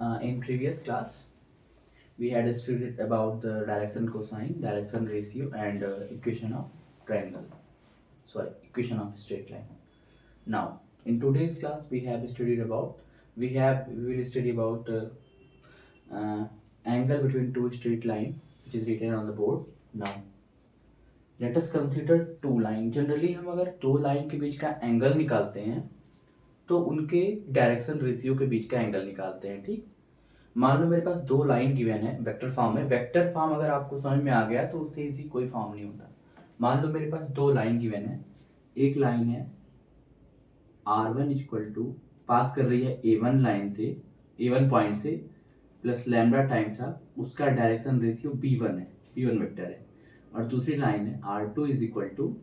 In previous class, we had studied about the direction cosine, direction ratio, and equation of triangle. Sorry, equation of straight line. Now, in today's class, we will study about angle between two straight line, which is written on the board. Now, let us consider two line. Generally, हम अगर दो line के बीच का angle निकालते हैं तो उनके direction ratio के बीच का एंगल निकालते हैं। ठीक, मान लो मेरे पास दो लाइन गिवन है वेक्टर फॉर्म में। वेक्टर फॉर्म अगर आपको समझ में आ गया तो उससे इजी कोई फॉर्म नहीं होता। मान लो मेरे पास दो लाइन गिवन है, एक लाइन है R1 इक्वल टू पास कर रही है A1 लाइन से, A1 पॉइंट से, प्लस लैम्डा टाइम्स ऑफ उसका डायरेक्शन रेशियो B1 है, B1 वेक्टर है। और दूसरी लाइन है R2 is equal to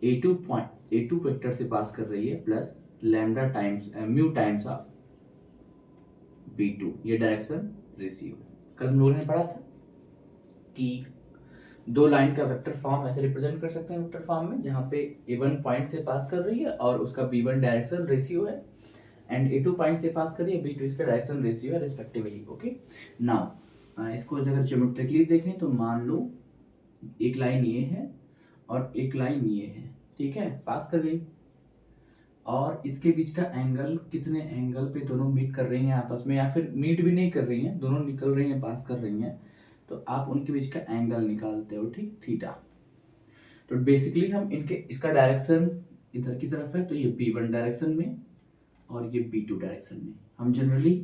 A2 vector से पास कर रही है, plus lambda times mu times of B2, ये डायरेक्शन रेशियो। कल हम लोगों ने पढ़ा था कि दो लाइन का वेक्टर फॉर्म ऐसे रिप्रेजेंट कर सकते हैं वेक्टर फॉर्म में, जहाँ पे A1 पॉइंट से पास कर रही है और उसका B1 डायरेक्शन रेशियो है, एंड A2 पॉइंट से पास कर रही है, B2 इसका डायरेक्शन रेशियो है रिस्पेक्टिवली। ओके, नाउ इसको अगर ज्योमेट्रिकली देखें तो मान लो एक लाइन ये है और एक लाइन ये है, ठीक है, पास कर गई, और इसके बीच का एंगल कितने एंगल पे दोनों मीट कर रही हैं आपस में, या फिर मीट भी नहीं कर रही हैं, दोनों निकल रही हैं, पास कर रही हैं, तो आप उनके बीच का एंगल निकालते हो, ठीक, थीटा। तो बेसिकली हम इनके इसका डायरेक्शन इधर की तरफ है, तो ये B1 डायरेक्शन में और ये B2 डायरेक्शन में। हम जनरली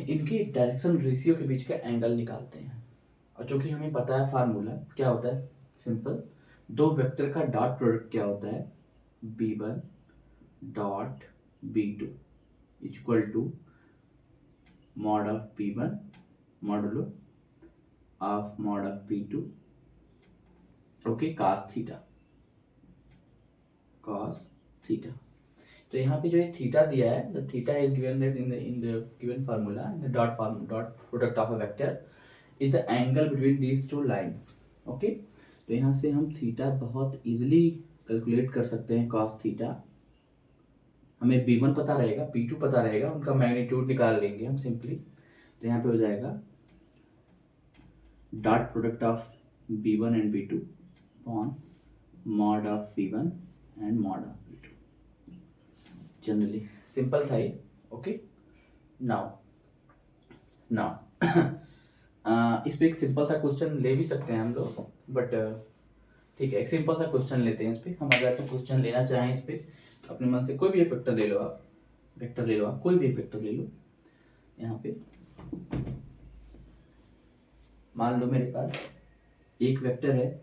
इनके डायरेक्शन रेशियो के बीच का एंगल निकालते हैं, और चूंकि हमें पता है फार्मूला क्या होता है, सिंपल, दो वेक्टर का डॉट प्रोडक्ट क्या होता है, B1 dot B2 equal to mod of B1 modulo of mod of B2, okay, cos theta, cos theta. तो यहाँ पे जो है थीटा दिया है, the theta is given that in the given formula, the dot product of a vector is the angle between these two lines. Okay, तो यहाँ से हम थीटा बहुत इजीली कैलकुलेट कर सकते हैं, cos थीटा। हमें B1 पता रहेगा, B2 पता रहेगा, उनका मैग्नीट्यूड निकाल लेंगे हम सिंपली। तो यहाँ पे हो जाएगा dot product of B1 and B2 upon mod of B1 and mod of B2। Generally simple था ये। ओके, नाउ इस पे एक सिंपल सा क्वेश्चन ले भी सकते हैं हम लोग, बट ठीक है, एक सिंपल सा क्वेश्चन लेते हैं इस पे। हम अगर तो क्वेश्चन लेना चाहें इस पे, अपने मन से कोई भी एक वेक्टर ले लो आप, कोई भी एक वेक्टर ले लो। यहाँ पे मान लो मेरे पास एक वेक्टर है,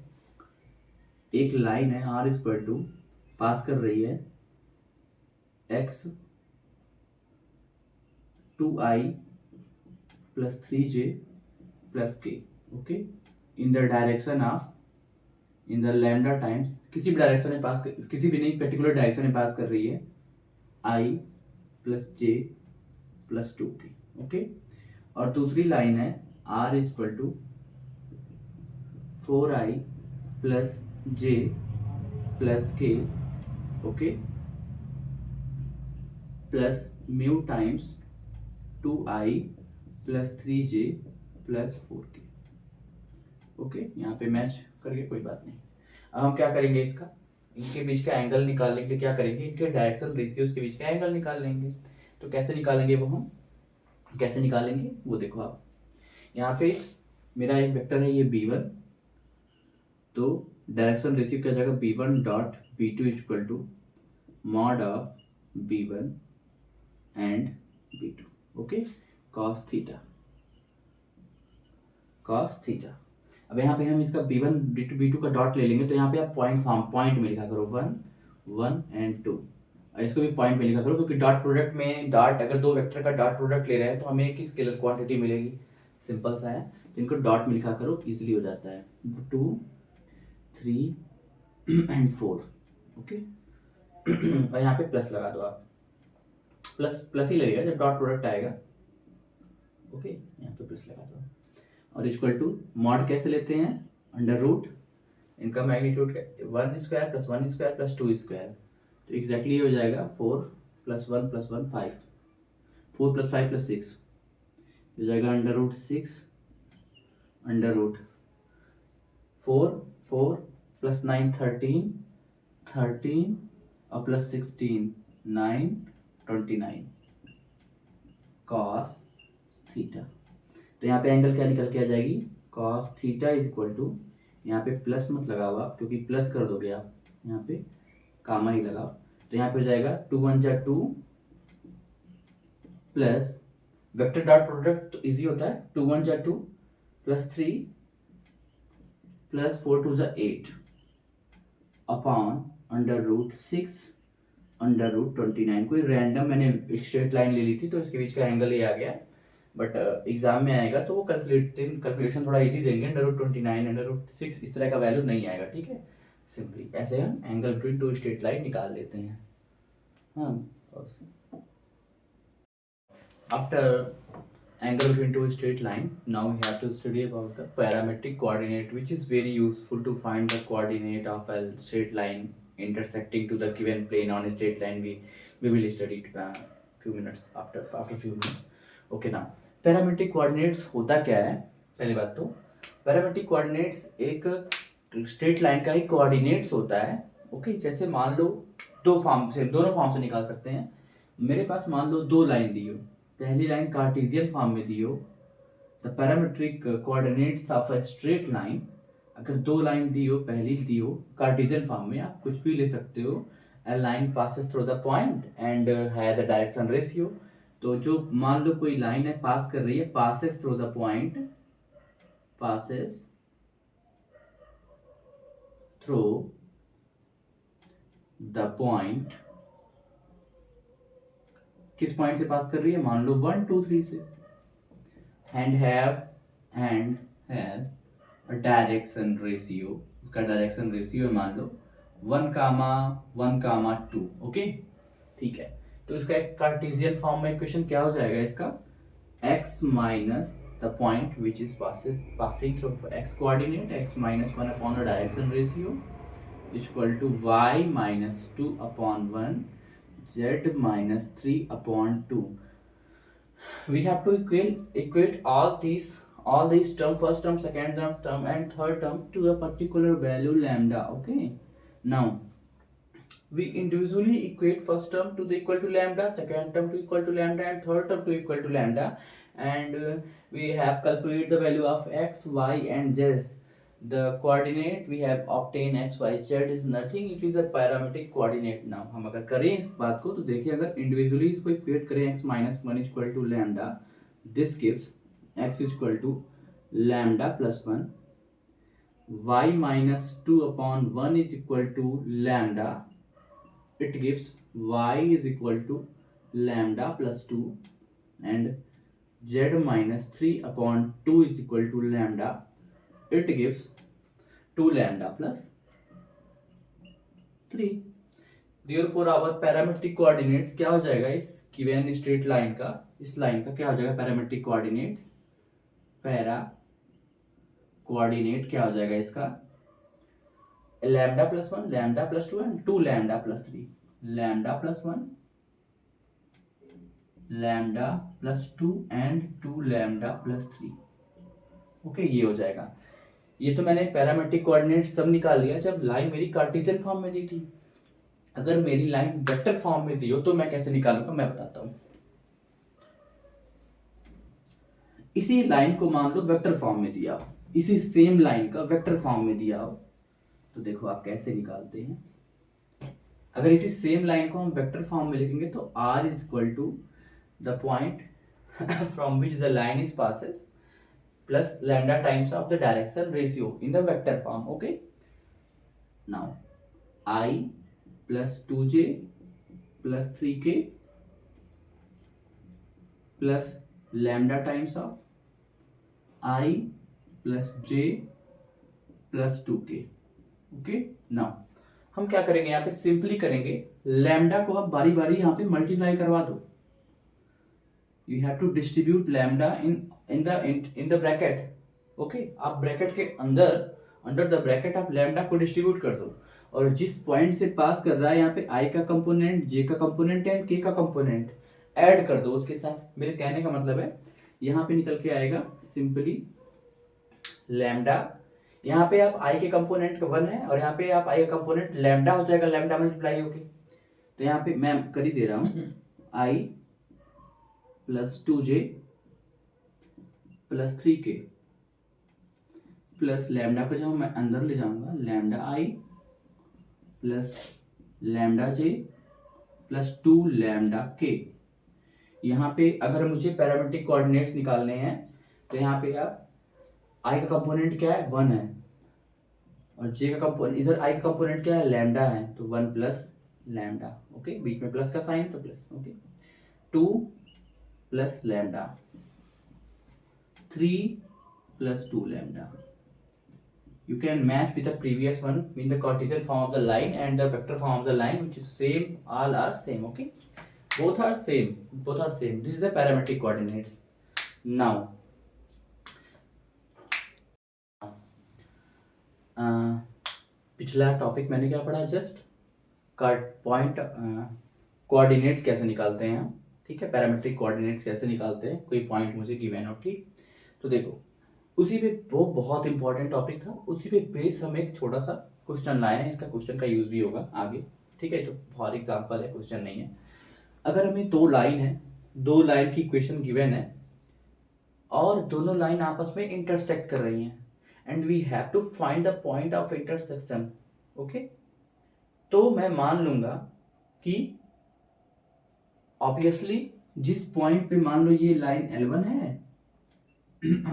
एक लाइन है R स्क्वायर टू पास कर रही है x 2i plus 3j plus k, okay, in the direction of, in the lambda times, किसी भी डायरेक्शन में पास कर, किसी भी नहीं पर्टिकुलर डायरेक्शन में पास कर रही है, i plus j plus 2k, okay. और दूसरी लाइन है R equal to 4i plus j plus k, okay, plus mu times 2i plus 3j plus 4k, okay. यहाँ पे मैच करके कोई बात नहीं। अब हम क्या करेंगे, इसका इनके बीच का एंगल निकालने के लिए क्या करेंगे, इनके डायरेक्शन रेशियोज के बीच का एंगल निकाल लेंगे। तो कैसे निकालेंगे वो देखो आप, यहाँ पे मेरा एक वेक्टर है ये B1, तो डायरेक्शन रेशियो क्या जाएगा, B1 dot B2 equal to mod of B1 and B2, okay, cos theta. अब यहाँ पे हम इसका B1 B2 का डॉट ले लेंगे, तो यहाँ पे आप पॉइंट में लिखा करो 1 एंड 2, और इसको भी पॉइंट में लिखा करो, क्योंकि डॉट प्रोडक्ट में डॉट, अगर दो वेक्टर का डॉट प्रोडक्ट ले रहे हैं तो हमें एक ही स्केलर क्वांटिटी मिलेगी, सिंपल सा है। तो इनको डॉट में लिखा करो, इजीली हो जाता है, 2 3 एंड 4, ओके। और यहाँ पे प्लस लगा दो आप, प्लस ही लगेगा जब डॉट प्रोडक्ट आएगा, ओके, यहाँ पे प्लस लगा दो। और इक्वल टू मॉड कैसे लेते हैं, अंडर रूट, इनका magnitude 1 square plus 1 square plus 2 square, तो एग्जैक्टली हो जाएगा 4 प्लस 1 5, 4 + 5 + 6 हो जाएगा √6 √4 4 + 9 13 13 और +16 9 29 cos थीटा। तो यहाँ पे एंगल क्या निकल के आ जाएगी, cos theta is equal to, यहाँ पे प्लस मत लगाओ आप क्योंकि प्लस कर दोगे आप, यहाँ पे कामा ही लगाओ। तो यहाँ पे हो जाएगा 2 1 जा 2 प्लस वेक्टर डॉट प्रोडक्ट तो इजी होता है, 2 1 जा 2 +3 प्लस 4 2 जा 8 अपॉन √6 √29। कोई रैंडम मैंने स्ट्रेट लाइन ले ली थी तो इसके बीच का एंगल ये आ गया, बट एग्जाम में आएगा तो वो कैलकुलेशन थोड़ा इजी देंगे, √29 √6 इस तरह का वैल्यू नहीं आएगा, ठीक है। सिंपली ऐसे हम angle between two straight line निकाल लेते हैं। हाँ, after angle between two straight line, now we have to study about the parametric coordinate, which is very useful to find the coordinate of a straight line intersecting to the given plane on a straight line. We will study few minutes after few minutes. Okay, now parametric coordinates होता क्या है, पहली बात तो parametric coordinates एक straight line का ही coordinates होता है। ओके, जैसे मान लो दोनों फॉर्म से निकाल सकते हैं। मेरे पास मान लो दो लाइन दी हो, पहली लाइन कार्टेशियन फॉर्म में दी हो, the parametric coordinates of a straight line, अगर दो लाइन दी हो, पहली दी हो कार्टेशियन फॉर्म में, आप कुछ भी ले सकते हो, a line passes through the point and has the direction ratio. तो जो मान लो कोई लाइन है पास कर रही है, passes through the point, passes through the point, किस पॉइंट से पास कर रही है, मान लो 1 2 3 से, and have a direction ratio, उसका डायरेक्शन रेशियो है मान लो 1,1,2। ओके, ठीक है। तो इसका एक कार्टेशियन फॉर्म में इक्वेशन क्या हो जाएगा इसका, x minus the point which is passing through x coordinate, x minus 1 upon the direction ratio equal to y minus 2 upon 1 z minus 3 upon 2. We have to equate all these term, first term, second term and third term to a particular value lambda. Okay, now we individually equate first term to the equal to lambda, second term to equal to lambda and third term to equal to lambda, and we have calculated the value of x, y and z. The coordinate we have obtained x, y, z is nothing, it is a parametric coordinate. Now हम अगर करें इस बात को तो देखिए, अगर individually इसको इक्वेट करें x minus 1 equal to lambda, this gives x equal to lambda plus 1, y minus 2 upon 1 is equal to lambda, it gives y is equal to lambda plus 2 and z minus 3 upon 2 is equal to lambda, it gives 2 lambda plus 3. Therefore our parametric coordinates क्या हो जाएगा इस given straight line का, इस line का क्या हो जाएगा parametric coordinates, पैरा कोऑर्डिनेट क्या हो जाएगा इसका, lambda plus 1 lambda plus 2 and 2 lambda plus 3, lambda plus 1 lambda plus 2 and 2 lambda plus 3। Okay, ये हो जाएगा। ये तो मैंने पैरामेट्रिक कोऑर्डिनेट्स तब निकाल लिया जब लाइन मेरी कार्टेशियन फॉर्म में दी थी। अगर मेरी लाइन वेक्टर फॉर्म में दी हो तो मैं कैसे निकालूंगा, मैं बताता हूं। इसी लाइन को मान लो वेक्टर फॉर्म में दिया हो, इसी सेम लाइन का वेक्टर फॉर्म में दिया हो, तो देखो आप कैसे निकालते हैं। अगर इसी सेम लाइन को हम वेक्टर फॉर्म में लिखेंगे तो r is equal to the point from which the line is passes plus lambda times of the direction ratio in the vector form. Okay, now i plus 2j plus 3k plus lambda times of i plus j plus 2k। Okay, now हम क्या करेंगे, यहाँ पे simply करेंगे, lambda को आप बारी बारी यहाँ पे मल्टीप्लाई करवा दो। You have to distribute lambda in the bracket. Okay, आप ब्रैकेट के अंडर द ब्रैकेट आप लैम्डा को डिस्ट्रीब्यूट कर दो, और जिस पॉइंट से पास कर रहा है यहाँ पे i का कंपोनेंट, j का कंपोनेंट एंड k का कंपोनेंट, ऐड कर दो उसके साथ। मेरे कहने का मतलब है यहाँ पे निकल के आएगा सिंपली लैम्डा, यहाँ पे आप आई के कंपोनेंट का 1 है और यहाँ पे आप आई का कंपोनेंट लैम्डा हो जाएगा, लैम्डा मल्टीप्लाई होके। तो यहाँ पे मैं कर ही दे रहा हूँ i plus 2j plus 3k plus lambda को जब मैं अंदर ले जाऊंगा lambda i plus lambda j plus 2 lambda k. यहाँ पे अगर मुझे पैरामेट्रिक कोऑर्डिनेट्स निकालने हैं तो यहाँ पे आप आई का कंपोनेंट क्या है 1 है और जे का कंपोनेंट, इधर आई का कंपोनेंट क्या है लैम्डा है, तो 1 प्लस लैम्डा। ओके, बीच में प्लस का साइन तो plus. Okay, 2 plus lambda, 3 plus 2 lambda. You can match with the previous one in the Cartesian form of the line and the vector form of the line, which is same, all are same. Okay, both are same, both are same. This is the parametric coordinates. Now पिछला topic मैंने क्या पढ़ा, just point coordinates कैसे निकालते हैं हम, ठीक है, पैरामेट्रिक कोऑर्डिनेट्स कैसे निकालते हैं, कोई पॉइंट मुझे गिवन हो, ठीक। तो देखो उसी पे वो बहुत इंपॉर्टेंट टॉपिक था, उसी पे बेस हम एक छोटा सा क्वेश्चन लाए हैं, इसका क्वेश्चन का यूज भी होगा आगे, ठीक है। तो फॉर एग्जांपल है, क्वेश्चन नहीं है। अगर हमें दो लाइन है, दो लाइन की इक्वेशन गिवन है और दोनों लाइन आपस में इंटरसेक्ट कर रही हैं and we have to find the point of intersection. Okay, तो मैं मान लूंगा कि ऑब्वियसली जिस पॉइंट पे मान लो ये लाइन L1 है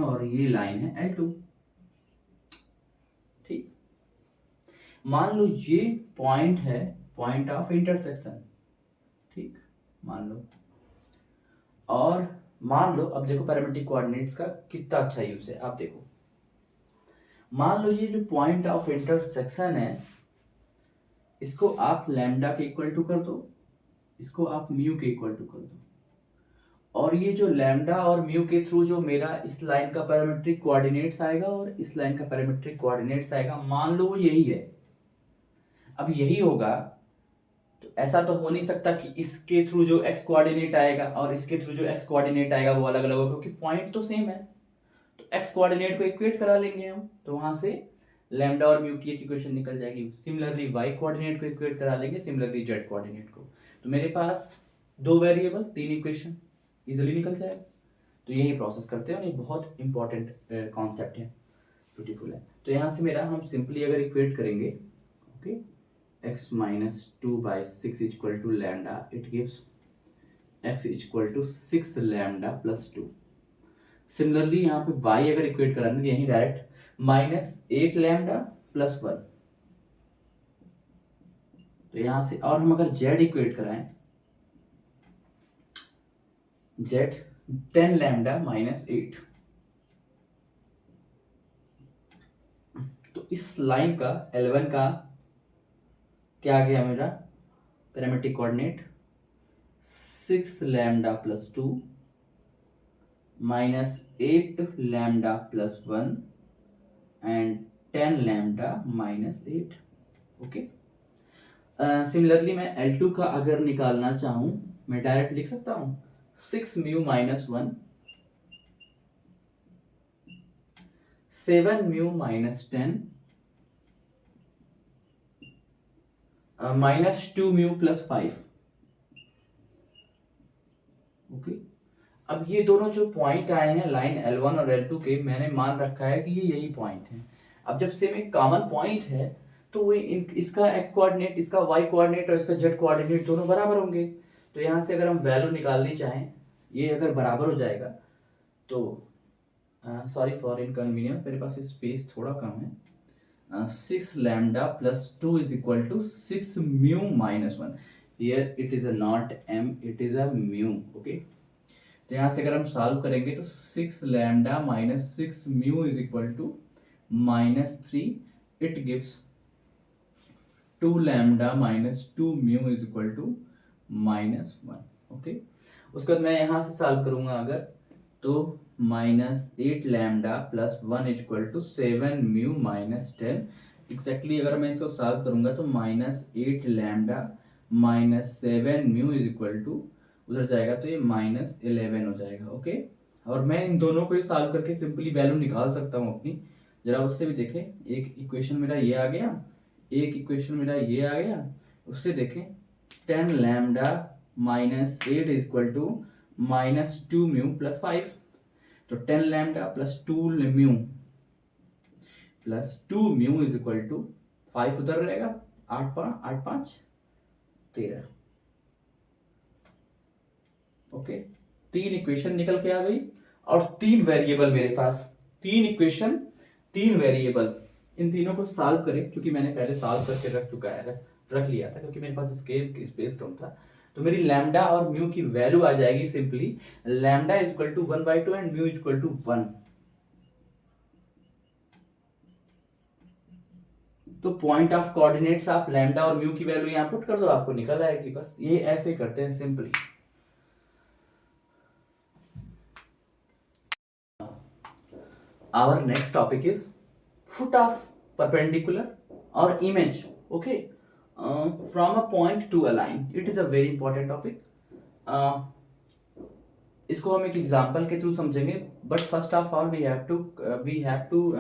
और ये लाइन है L2, ठीक। मान लो ये पॉइंट है पॉइंट ऑफ इंटरसेक्शन, ठीक, मान लो। और मान लो, अब देखो पैरामेट्रिक कोऑर्डिनेट्स का कितना अच्छा यूज है, आप देखो। मान लो ये जो पॉइंट ऑफ इंटरसेक्शन है, इसको आप लैम्डा के इक्वल टू कर दो, इसको आप म्यू के इक्वल टू कर दो, और ये जो लैम्डा और म्यू के थ्रू जो मेरा इस लाइन का पैरामेट्रिक कोऑर्डिनेट्स आएगा और इस लाइन का पैरामेट्रिक कोऑर्डिनेट्स आएगा, मान लो वो यही है। अब यही होगा तो ऐसा तो हो नहीं सकता कि इसके थ्रू जो एक्स कोऑर्डिनेट आएगा और इसके थ्रू जो एक्स कोऑर्डिनेट आएगा वो अलग अलग होगा, क्योंकि पॉइंट तो सेम है। तो एक्स कोऑर्डिनेट को इक्वेट करा लेंगे हम, तो वहां से लैम्डा और म्यू की इक्वेशन निकल जाएगी। सिमिलरली वाई कोऑर्डिनेट को इक्वेट करा लेंगे, सिमिलरली जेड कोऑर्डिनेट को। तो मेरे पास दो वेरिएबल, तीन इक्वेशन इजिली निकल जाएगा। तो यही प्रोसेस करते हैं और ये बहुत इंपॉर्टेंट कॉन्सेप्ट है, ब्यूटीफुल है। तो यहाँ से मेरा हम सिंपली अगर इक्वेट करेंगे, okay, x minus 2 by 6 equal to lambda, it gives x equal to 6 lambda plus 2। Similarly यहाँ पे y अगर इक्वेट कराना तो यही डायरेक्ट -8 लैम्डा प्लस 1। तो यहाँ से, और हम अगर z इक्वेट कराएं, z 10 लैम्डा -8। तो इस लाइन का L1 का क्या आ गया मेरा parametric coordinate 6 lambda plus 2 -8 lambda plus 1 and 10 lambda -8। Okay, similarly मैं L2 का अगर निकालना चाहूं, मैं डायरेक्ट लिख सकता हूं 6 mu -1 7 mu -10 -2 mu plus 5। Okay, अब ये दोनों जो पॉइंट आए हैं लाइन L1 और L2 के, मैंने मान रखा है कि ये यही पॉइंट है। अब जब सेम एक कॉमन पॉइंट है तो वो इसका x कोऑर्डिनेट, इसका y कोऑर्डिनेट और इसका z कोऑर्डिनेट दोनों बराबर होंगे। तो यहाँ से अगर हम वैल्यू निकालनी चाहें, ये अगर बराबर हो जाएगा तो सॉरी फॉर इनकन्वीनियंस, मेरे पास स्पेस थोड़ा कम है। 6 lambda plus 2 is equal to 6 mu minus 1। Here it is a not m, it is a mu। okay, तो यहाँ से अगर हम सॉल्व करेंगे तो 6 lambda minus 6 mu is equal to -3। it gives 2 lambda minus 2 mu is equal to -1। Okay, उसके बाद मैं यहाँ से सॉल्व करूँगा अगर, तो -8 lambda plus 1 equal to 7 mu -10। Exactly अगर मैं इसको सॉल्व करूंगा तो -8 lambda -7 mu is equal to उधर जाएगा तो ये -11 हो जाएगा। ओके, और मैं इन दोनों को ही सॉल्व करके सिंपली वैल्यू निकाल सकता हूँ अपनी। जरा उससे भी देखें, एक इक्वेशन मेरा ये आ गया, एक इक्वेशन मेरा ये आ गया, उससे देखें 10 lambda -8 is equal to -2 mu plus 5। तो 10 lambda plus 2 mu plus 2 mu is equal to 5 उधर रहेगा, 8 5 13। ओके, 3 इक्वेशन निकल के आ गई और 3 वेरिएबल मेरे पास, 3 इक्वेशन 3 वेरिएबल। इन तीनों को सॉल्व करें, क्योंकि मैंने पहले सॉल्व करके रख लिया था, क्योंकि मेरे पास स्पेस कम था। तो मेरी लैम्डा और म्यू की वैल्यू आ जाएगी simply lambda is equal to 1/2 and mu is equal to 1। तो पॉइंट ऑफ कोऑर्डिनेट्स आप लैम्डा और म्यू की वैल्यू यहां पुट कर दो, आपको निकल आएगी। बस ये ऐसे करते हैं simply. Our next topic is foot of perpendicular or image. Okay, from a point to a line. It is a very important topic. इसको हम एक एग्जांपल के थ्रू समझेंगे, but first of all we have to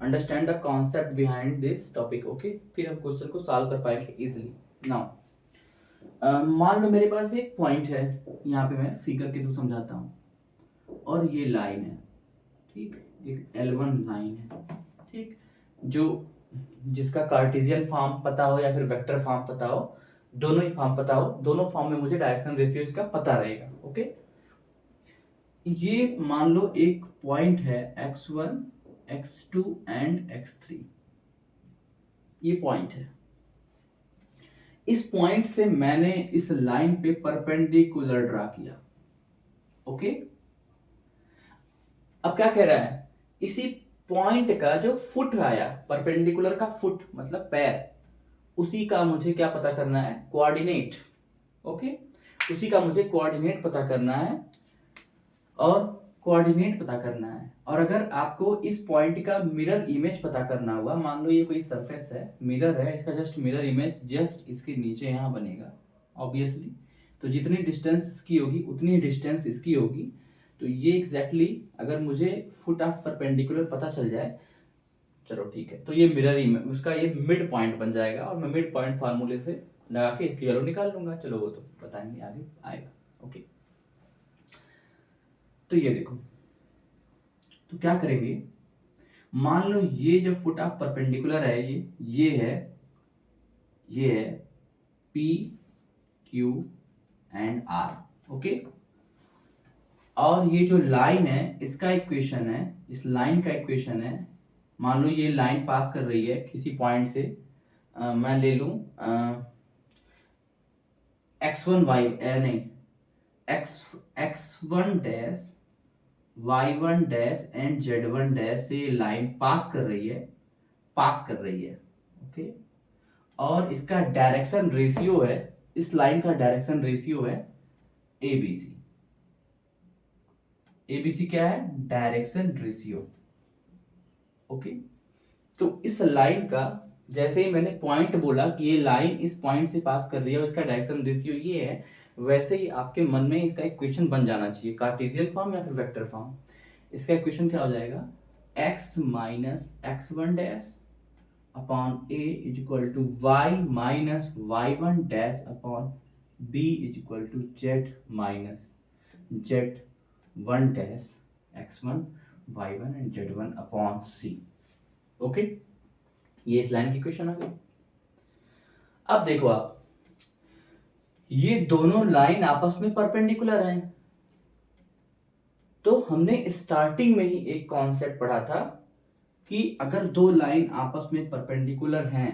understand the concept behind this topic. Okay, फिर हम question को solve कर पाएंगे इजिली। नाउ मान लो मेरे पास एक पॉइंट है, यहाँ पे मैं फिगर के थ्रू समझाता हूँ, और ये लाइन है, ठीक, एक L1 लाइन है, ठीक, जो जिसका कार्टेशियन फॉर्म पता हो या फिर वेक्टर फॉर्म पता हो, दोनों ही फॉर्म पता हो, दोनों फॉर्म में मुझे डायरेक्शन रेशियो इसका पता रहेगा। ओके, ये मान लो एक पॉइंट है x1 x2 एंड x3, ये पॉइंट है। इस पॉइंट से मैंने इस लाइन पे परपेंडिकुलर ड्रा किया। ओके, अब क्या कह रहा है, इसी पॉइंट का जो फुट आया, परपेंडिकुलर का फुट मतलब पैर, उसी का मुझे क्या पता करना है, कोऑर्डिनेट। ओके, उसी का मुझे कोऑर्डिनेट पता करना है, और कोऑर्डिनेट पता करना है। और अगर आपको इस पॉइंट का मिरर इमेज पता करना हुआ, मान लो ये कोई सरफेस है, मिरर है, इसका जस्ट मिरर इमेज जस्ट इसके नीचे यहाँ बनेगा ऑब्वियसली। तो जितनी डिस्टेंस इसकी होगी उतनी डिस्टेंस इसकी होगी। तो ये एग्जैक्टली अगर मुझे फुट ऑफ परपेंडिकुलर पता चल जाए, चलो ठीक है, तो ये मिरर इमेज उसका ये मिड पॉइंट बन जाएगा, और मैं मिड पॉइंट फार्मूले से लगा के इसकी वैल्यू निकाल लूंगा। चलो वो तो बताएंगे आगे आएगा। ओके, तो ये देखो, तो क्या करेंगे, मान लो ये जो फुट ऑफ परपेंडिकुलर है, ये है P Q and R। Okay, और ये जो लाइन है इसका इक्वेशन है, इस लाइन का इक्वेशन है, मान लो ये लाइन पास कर रही है किसी पॉइंट से, मैं ले लूं x1 y नहीं x1 dash y1 dash and z1 dash से लाइन पास कर रही है। ओके, और इसका डायरेक्शन रेशियो है, इस लाइन का डायरेक्शन रेशियो है ABC। ABC क्या है, डायरेक्शन रेशियो। ओके, तो इस लाइन का जैसे ही मैंने पॉइंट बोला कि ये लाइन इस पॉइंट से पास कर रही है और इसका डायरेक्शन रेशियो ये है, वैसे ही आपके मन में इसका इक्वेशन बन जाना चाहिए, कार्टेशियन फॉर्म या फिर वेक्टर फॉर्म। इसका इक्वेशन क्या हो जाएगा, x minus x1 dash upon a is equal to y minus y1 dash upon b is equal to z minus z1 dash x1 y1 and z1 upon c। Okay, ये इस line की equation आ गई। अब देखो आप, ये दोनों line आपस में परपेंडिकुलर हैं। तो हमने स्टार्टिंग में ही एक कॉन्सेप्ट पढ़ा था कि अगर दो लाइन आपस में परपेंडिकुलर हैं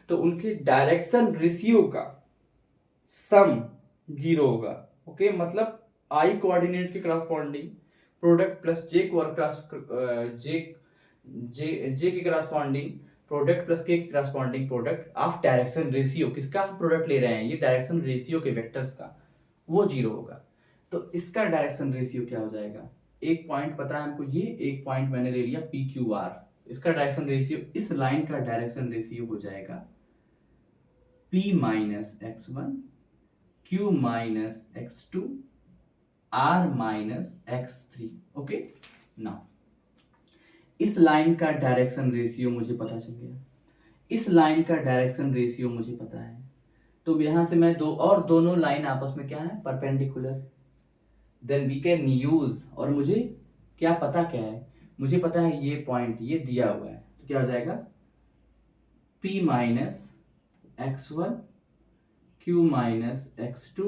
तो उनके डायरेक्शन रेशियो का सम 0 होगा। ओके, मतलब आई कोऑर्डिनेट के करस्पॉन्डिंग प्रोडक्ट प्लस जे के करस्पॉन्डिंग प्रोडक्ट प्लस के corresponding product of direction ratio, किसका हम प्रोडक्ट ले रहे हैं, ये डायरेक्शन रेशियो के वेक्टर्स का, वो 0 होगा। तो इसका डायरेक्शन रेशियो क्या हो जाएगा, एक पॉइंट पता है हमको, ये एक पॉइंट मैंने ले लिया PQR, इसका डायरेक्शन रेशियो, इस लाइन का डायरेक्शन रेशियो हो जाएगा P minus x1 Q minus x2 R minus x3। Okay, now इस लाइन का डायरेक्शन रेशियो मुझे पता चल गया, इस लाइन का डायरेक्शन रेशियो मुझे पता है, तो यहां से मैं दोनों लाइन आपस में क्या है, perpendicular, then we can use, और मुझे क्या पता, क्या है, मुझे पता है ये पॉइंट ये दिया हुआ है, तो क्या हो जाएगा P minus x1 Q minus x2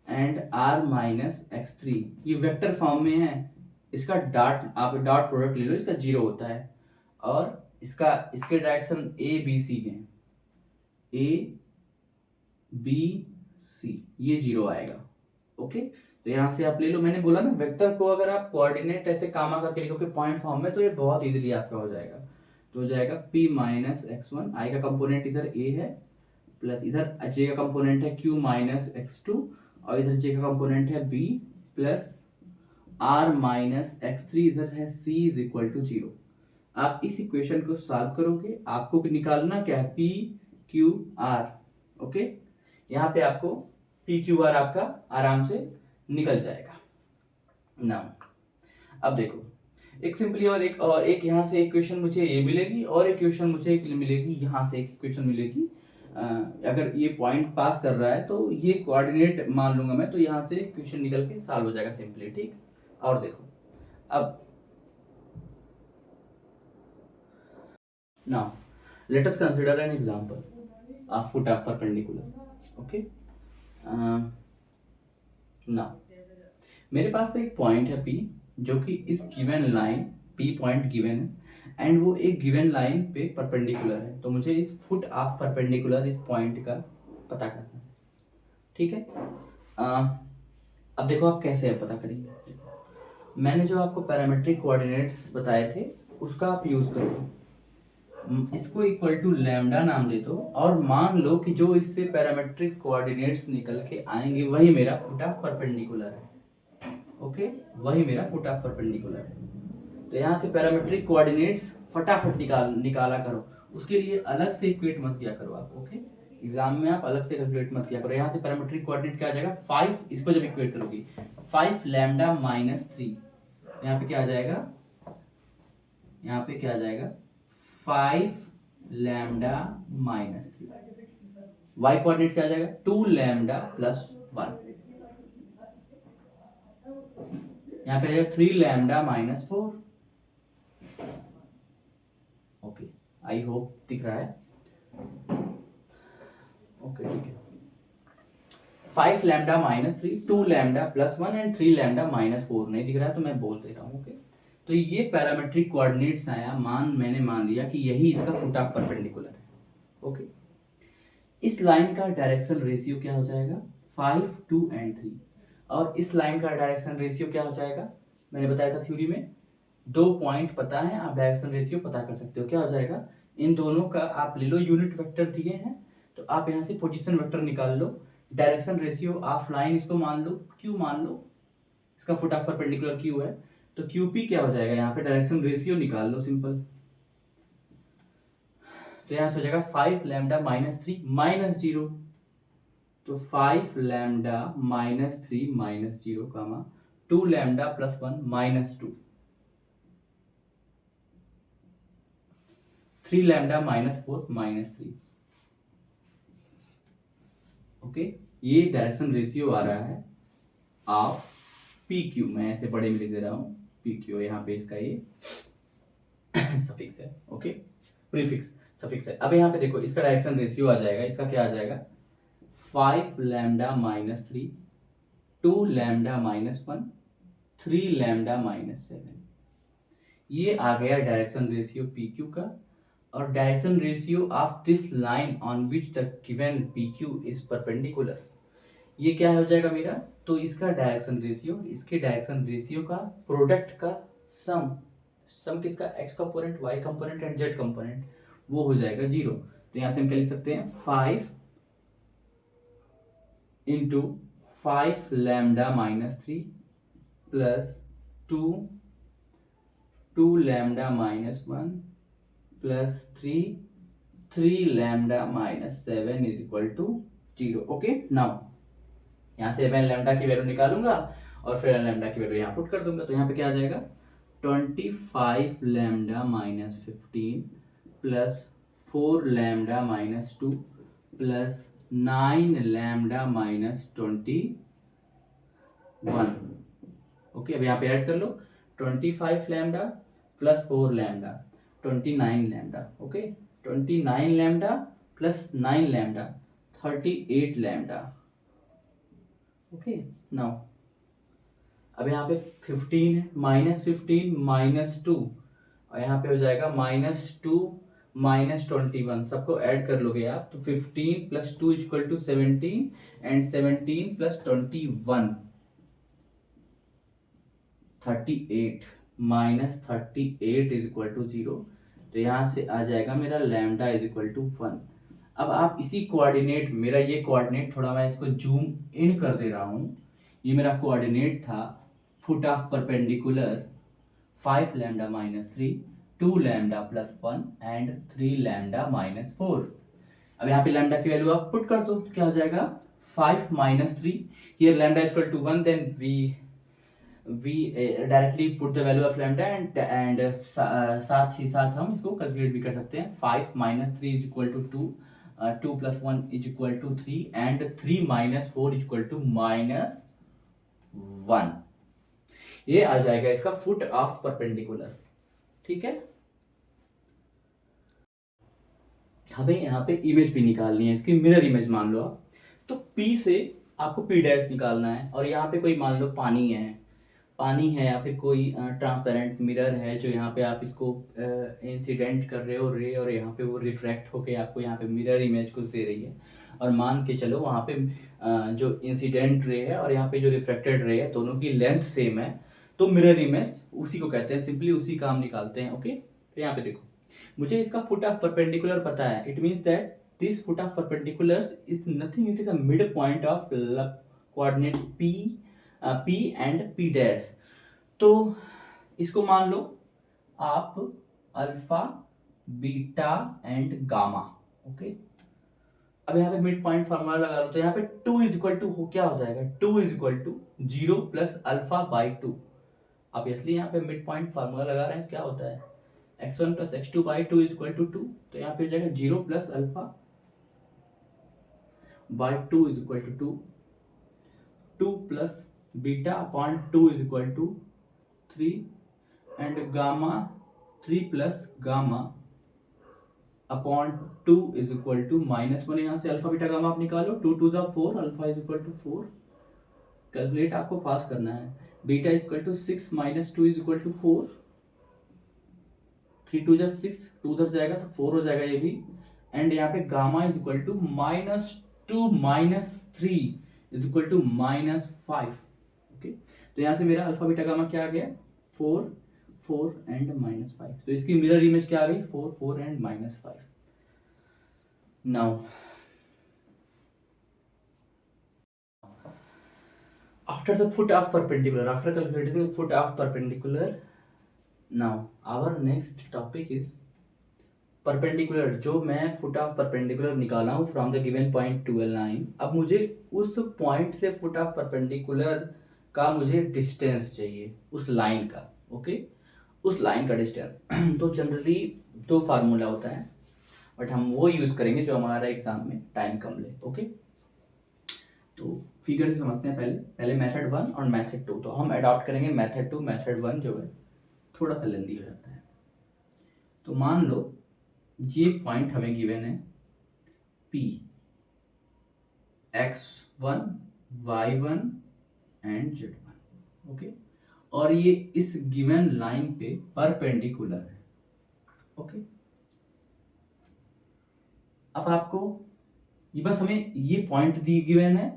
and R minus x3, ये वेक्टर फॉर्म में है, इसका आप डॉट प्रोडक्ट ले लो, इसका जीरो होता है, और इसके डायरेक्शन ए बी सी के, ए बी सी, ये जीरो आएगा। ओके, तो यहां से आप ले लो, मैंने बोला ना वेक्टर को अगर आप कोऑर्डिनेट ऐसे कामा करके लिखोगे पॉइंट फॉर्म में, तो ये बहुत इजीली आपका हो जाएगा, तो हो जाएगा P माइनस x1, आई का कंपोनेंट इधर A है, प्लस इधर J का कंपोनेंट है Q माइनस x2, और इधर J का कंपोनेंट है B, plus R minus x3, इधर है C इज इक्वल टू 0। आप इस इक्वेशन को सॉल्व करोगे, आपको निकालना क्या है, P Q R। ओके, यहाँ पे आपको P Q R आपका आराम से निकल जाएगा। नाउ अब देखो, एक सिंपली और एक यहाँ से इक्वेशन मुझे ये मिलेगी, और एक क्वेश्चन मुझे एक मिलेगी, यहाँ से एक इक्वेशन मिलेगी। अगर ये पॉइंट पास कर रहा है तो ये कोऑर्डिनेट मान लूंगा मैं, तो यहाँ से क्वेश्चन निकल के सॉल्व हो जाएगा सिंपली। ठीक, और देखो अब now let us consider an example of foot of perpendicular. Okay, now मेरे पास एक पॉइंट है P, जो कि इस given line P point given है, एंड वो एक गिवन लाइन पे परपेंडिकुलर है, तो मुझे इस फुट ऑफ परपेंडिकुलर इस पॉइंट का पता करना है। ठीक है, अब देखो आप कैसे पता करेंगे, मैंने जो आपको पैरामेट्रिक कोऑर्डिनेट्स बताए थे उसका आप यूज करो, इसको इक्वल टू लैम्डा नाम दे दो, और मान लो कि जो इससे पैरामेट्रिक कोऑर्डिनेट्स निकल के आएंगे वही मेरा फुट ऑफ परपेंडिकुलर है। ओके, वही मेरा फुट ऑफ परपेंडिकुलर है। तो यहाँ से पैरामेट्रिक कोऑर्डिनेट्स फटाफट निकाला करो, उसके लिए अलग से इक्वेट मत किया करो आप। ओके, एग्जाम में आप अलग से कैलकुलेट मत किया करो। यहाँ से पैरामेट्रिक कोऑर्डिनेट क्या आ जाएगा 5, इसको जब इक्वेट करोगे 5 लैम्डा माइनस 3, यहाँ पे क्या आ जाएगा, यहाँ पे क्या आ जाएगा 5 लैम्डा माइनस 3, वाई कोऑर्डिनेट क्या आ जाएगा 2 लैम्डा प्लस 1, यहाँ पे 3 लैम्डा माइनस 4। ओके, आई होप दिख रहा है। ओके, ठीक है, 5 lambda minus 3, 2 lambda plus 1 and 3 lambda minus 4। नहीं दिख रहा है तो मैं बोल दे रहा हूँ। ओके, तो ये पैरामेट्रिक कोऑर्डिनेट्स आया, मैंने मान लिया कि यही इसका फुट ऑफ परपेंडिकुलर है। ओके, इस लाइन का डायरेक्शन रेशियो क्या हो जाएगा 5, 2 एंड 3, और इस लाइन का डायरेक्शन रेशियो क्या हो जाएगा, मैंने बताया था थ्योरी में, 2 पॉइंट पता है, आप डायरेक्शन रेशियो पता कर सकते हो। क्या हो जाएगा, इन दोनों का आप ले लो, यूनिट वेक्टर दिए हैं तो आप यहाँ से पोजीशन वेक्टर निकाल लो, डायरेक्शन रेशियो ऑफ लाइन इसको मान लो, Q मान लो, इसका फुट ऑफ परपेंडिकुलर Q है, तो QP क्या हो जाएगा, यहाँ पे डायरेक्शन रेशियो निकाल लो सिंपल, तो यहाँ से हो जाएगा 5 लैम्डा माइनस 3 माइनस 0, तो 5 लैम्डा माइनस 3 माइनस 0 कामा 2 lambda plus 1 minus 2, 3 lambda minus 4 minus 3। Okay, ये डायरेक्शन रेशियो आ रहा है ऑफ PQ, मैं ऐसे बड़े में लिख दे रहा हूँ PQ, यहाँ पे इसका ये सफिक्स है। ओके, प्रीफिक्स सफिक्स है। अब यहाँ पे देखो इसका डायरेक्शन रेशियो आ जाएगा, इसका क्या आ जाएगा 5 lambda minus 3, 2 lambda minus 1, 3 lambda minus 7, ये आ गया डायरेक्शन रेशियो PQ का, और direction ratio of this line on which the given PQ is perpendicular, ये क्या हो जाएगा मेरा, तो इसका डायरेक्शन रेशियो, इसके डायरेक्शन रेशियो का प्रोडक्ट का सम किसका, x component, y component and z component, वो हो जाएगा 0। तो यहां से हम क्या लिख सकते हैं 5 into 5 lambda minus 3 plus 2 lambda minus 1 plus 3 lambda minus 7 is equal to 0। Okay, now यहाँ से मैं लैम्डा की वैल्यू निकालूंगा और फिर लैम्डा की वैल्यू यहाँ पुट कर दूंगा, तो यहाँ पे क्या आ जाएगा 25 lambda minus 15 plus 4 lambda minus 2 plus 9 lambda minus 21। Okay, अब यहाँ पे ऐड कर लो 25 lambda plus 4 lambda 29 lambda. Okay, 29 lambda plus 9 lambda 38 lambda. Okay, now अब यहाँ पे 15 है, -15 -2 और यहाँ पे हो जाएगा -2 -21, सबको ऐड कर लोगे आप तो 15 + 2 = 17 एंड 17 + 21 38 -38 = 0। तो यहाँ से आ जाएगा मेरा लैम्डा = 1। अब आप इसी कोऑर्डिनेट, मेरा ये कोऑर्डिनेट थोड़ा मैं इसको जूम इन कर दे रहा हूँ, ये मेरा कोऑर्डिनेट था foot of perpendicular 5 lambda -3 2 lambda +1 and 3 lambda -4। अब यहाँ पे लैम्डा की वैल्यू आप पुट कर दो तो क्या हो जाएगा 5 - 3, here lambda = 1, then we directly put the value of lambda and साथ ही साथ हम इसको कैलकुलेट भी कर सकते हैं। 5 - 3 = 2, 2 + 1 = 3 एंड 3 - 4 = -1। ये आ जाएगा इसका फुट ऑफ परपेंडिकुलर। ठीक है, हमें यहाँ पे इमेज भी निकालनी है, इसकी मिरर इमेज मान लो आप। तो P से आपको P' निकालना है और यहाँ पे कोई मान लो पानी है या फिर कोई ट्रांसपेरेंट मिरर है जो यहाँ पे आप इसको इंसिडेंट कर रहे हो रे, और यहाँ पे वो रिफ्रैक्ट होके आपको यहाँ पे मिरर इमेज कुछ दे रही है। और मान के चलो वहाँ पे जो इंसिडेंट रे है और यहाँ पे जो रिफ्रैक्टेड रे है दोनों की लेंथ सेम है, तो मिरर इमेज उसी को कहते हैं, सिंपली उसी का हम निकालते हैं। ओके, तो यहाँ पे देखो मुझे इसका फुट ऑफ परपेंडिकुलर पता है, it means that this foot of perpendicular is nothing, it is a mid point of coordinate P and P'। तो इसको मान लो आप alpha beta and gamma. Okay, अब यहाँ पे मिड पॉइंट फार्मूला लगा लो तो यहाँ पे 2 = क्या हो जाएगा 2 = 0 + α/2। अब इसलिए यहाँ पे मिड पॉइंट फार्मूला लगा रहे हैं, क्या होता है x1 + x2/2 = 2, तो यहाँ पे हो जाएगा 0 + α/2 = 2, 2 + β/2 = 3 एंड गामा 3 + γ/2 = -1। यहाँ से अल्फा बीटा गामा आप निकालो, 2 2 = 4, अल्फा = 4, कैलकुलेट आपको फास्ट करना है। बीटा = 6 - 2 = 4, 3 2 = 6, 2 उधर जाएगा तो 4 हो जाएगा ये भी, एंड यहाँ पे गामा = -2 - 3 = -5। ओके, तो यहाँ से मेरा अल्फा बीटा गामा क्या आ गया 4 4 एंड -5, तो इसकी मिरर इमेज क्या आ गई 4 4 and -5। Now after the foot of perpendicular, after calculating the foot of perpendicular, now our next topic is perpendicular. जो मैं फुट ऑफ परपेंडिकुलर निकाला हूँ फ्रॉम द गिवन पॉइंट 12 अब मुझे उस पॉइंट से फुट ऑफ परपेंडिकुलर का मुझे डिस्टेंस चाहिए, उस लाइन का। ओके, उस लाइन का डिस्टेंस तो जनरली 2 फार्मूला होता है, बट हम वो यूज करेंगे जो हमारा एग्जाम में टाइम कम ले। ओके, तो फिगर से समझते हैं पहले मेथड 1 और मेथड 2। तो हम अडॉप्ट करेंगे मेथड 2, मेथड 1 जो है थोड़ा सा लेंदी हो जाता है। तो मान लो ये पॉइंट हमें गिवन है P, x1 y1 and z1। Okay, और ये इस गिवन लाइन पे परपेंडिकुलर है। ओके, अब आपको ये बस हमें ये पॉइंट दी गिवन है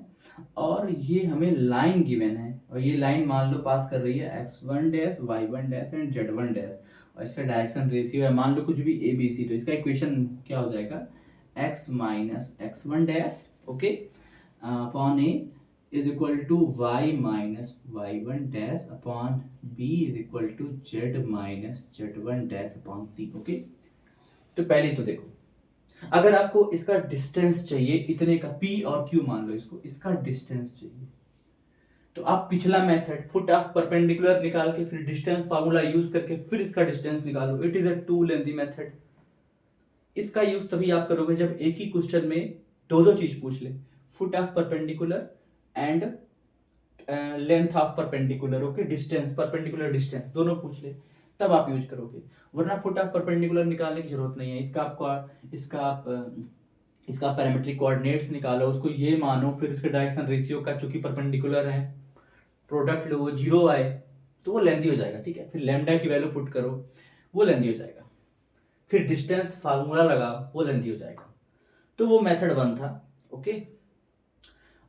और ये हमें लाइन गिवन है, और ये लाइन मान लो पास कर रही है x1 y1 एंड z1, और इसका डायरेक्शन रेशियो है मान लो कुछ भी ABC। तो इसका इक्वेशन क्या हो जाएगा x - x1 okay upon a is equal to y - y1 upon b is equal to z - z1 upon c। Okay, तो पहले तो देखो अगर आपको इसका डिस्टेंस चाहिए इतने का, पी और क्यू मान लो इसको, इसका डिस्टेंस चाहिए, तो आप पिछला मेथड फुट ऑफ परपेंडिकुलर निकाल के फिर डिस्टेंस फार्मूला यूज करके फिर इसका डिस्टेंस निकालो। It is a too lengthy method. इसका यूज तभी आप करोगे जब एक ही क्वेश्चन में दो दो चीज पूछ ले, foot of perpendicular and length of perpendicular, okay, distance, perpendicular distance दोनों पूछ ले, तब आप यूज करोगे। वरना फुट ऑफ परपेंडिकुलर निकालने की जरूरत नहीं है। इसका पैरामीट्रिक कोऑर्डिनेट्स निकालो, उसको ये मानो, फिर इसके डायरेक्शन रेशियो का चूंकि परपेंडिकुलर है प्रोडक्ट लो, वो जीरो आए तो वो लेंथी हो जाएगा, ठीक है। फिर लैम्डा की वैल्यू पुट करो, वो लेंथी हो जाएगा। फिर डिस्टेंस फार्मूला लगा, वो लेंथी हो जाएगा। तो वो मेथड 1 था, ओके।